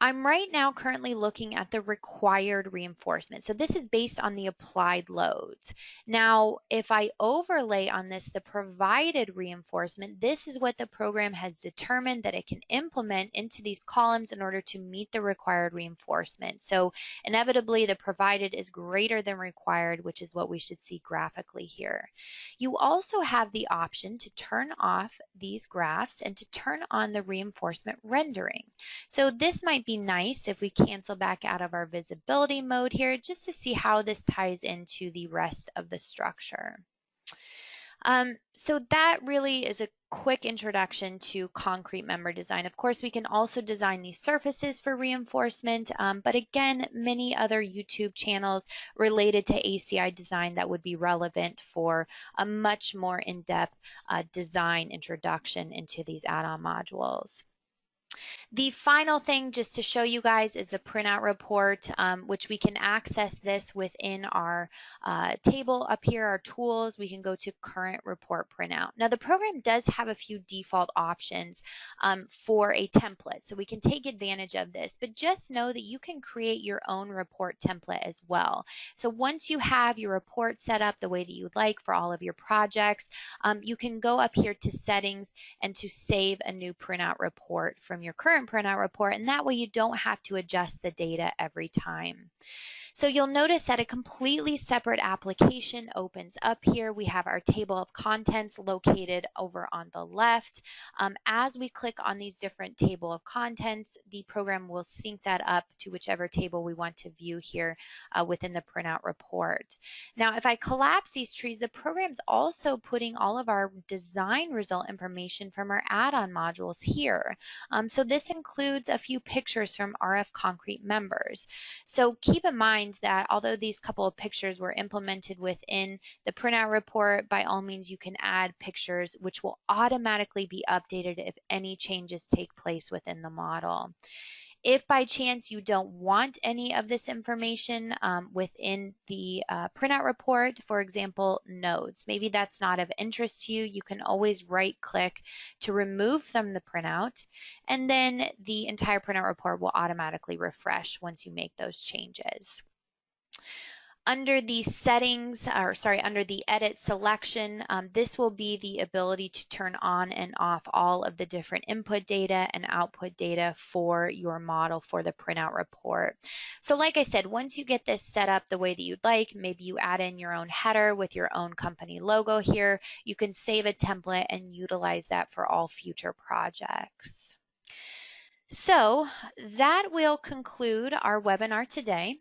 I'm right now currently looking at the required reinforcement. So this is based on the applied loads. Now, if I overlay on this the provided reinforcement, this is what the program has determined that it can implement into these columns in order to meet the required reinforcement. So inevitably, the provided is greater than required, which is what we should see graphically here. You also have the option to turn off these graphs and to turn on the reinforcement rendering. So this might be nice if we cancel back out of our visibility mode here, just to see how this ties into the rest of the structure. So that really is a quick introduction to concrete member design. Of course, we can also design these surfaces for reinforcement, but again, many other YouTube channels related to ACI design that would be relevant for a much more in-depth design introduction into these add-on modules. The final thing just to show you guys is the printout report, which we can access this within our table up here, our tools. We can go to current report printout. Now the program does have a few default options for a template, so we can take advantage of this, but just know that you can create your own report template as well. So once you have your report set up the way that you would like for all of your projects, you can go up here to settings and to save a new printout report from your current printout report, and that way you don't have to adjust the data every time. So you'll notice that a completely separate application opens up here. We have our table of contents located over on the left. As we click on these different table of contents, the program will sync that up to whichever table we want to view here within the printout report. Now, if I collapse these trees, the program's also putting all of our design result information from our add-on modules here. So this includes a few pictures from RF concrete members. So keep in mind that although these couple of pictures were implemented within the printout report, by all means you can add pictures which will automatically be updated if any changes take place within the model. If by chance you don't want any of this information within the printout report, for example, nodes, maybe that's not of interest to you, you can always right click to remove from the printout, and then the entire printout report will automatically refresh once you make those changes. Under the settings, or sorry, under the edit selection, this will be the ability to turn on and off all of the different input data and output data for your model for the printout report. So like I said, once you get this set up the way that you'd like, maybe you add in your own header with your own company logo here, you can save a template and utilize that for all future projects. So that will conclude our webinar today.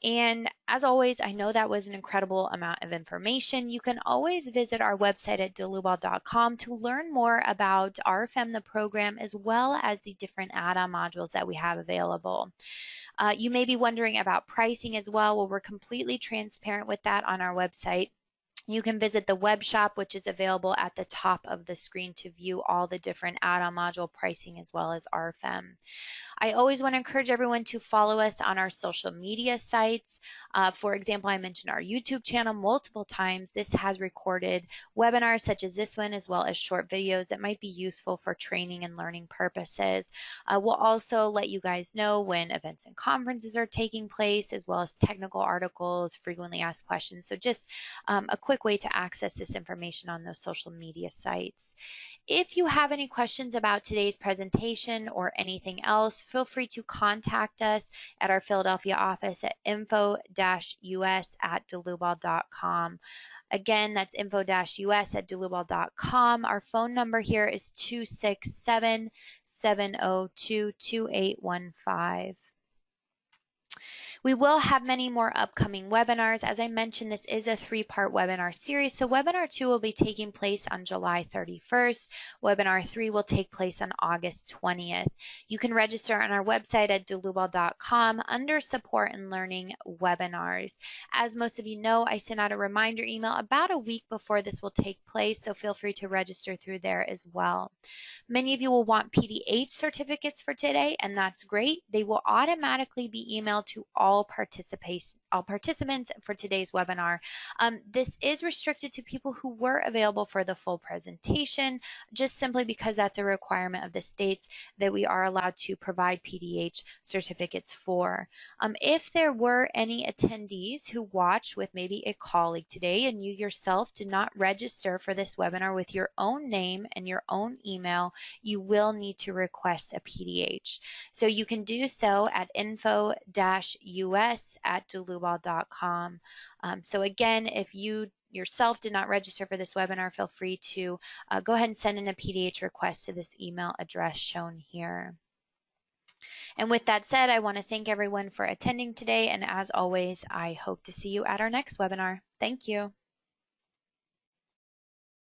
And as always, I know that was an incredible amount of information. You can always visit our website at dlubal.com to learn more about RFEM, the program, as well as the different add-on modules that we have available. You may be wondering about pricing as well. Well, we're completely transparent with that on our website. You can visit the web shop, which is available at the top of the screen, to view all the different add-on module pricing as well as RFEM. I always want to encourage everyone to follow us on our social media sites. For example, I mentioned our YouTube channel multiple times. This has recorded webinars such as this one, as well as short videos that might be useful for training and learning purposes. We'll also let you guys know when events and conferences are taking place, as well as technical articles, frequently asked questions. So just a quick way to access this information on those social media sites. If you have any questions about today's presentation or anything else, feel free to contact us at our Philadelphia office at info-us@dlubal.com. Again, that's info-us@dlubal.com. Our phone number here is 267-702-2815. We will have many more upcoming webinars. As I mentioned, this is a 3-part webinar series. So webinar 2 will be taking place on July 31st. Webinar 3 will take place on August 20th. You can register on our website at dlubal.com under Support and Learning Webinars. As most of you know, I send out a reminder email about a week before this will take place, so feel free to register through there as well. Many of you will want PDH certificates for today, and that's great. They will automatically be emailed to all participants for today's webinar. This is restricted to people who were available for the full presentation, just simply because that's a requirement of the states that we are allowed to provide PDH certificates for. If there were any attendees who watched with maybe a colleague today and you yourself did not register for this webinar with your own name and your own email, you will need to request a PDH. So you can do so at info-us@dlubal.com. So again, if you yourself did not register for this webinar, feel free to go ahead and send in a PDH request to this email address shown here. And with that said, I want to thank everyone for attending today, and as always, I hope to see you at our next webinar. Thank you.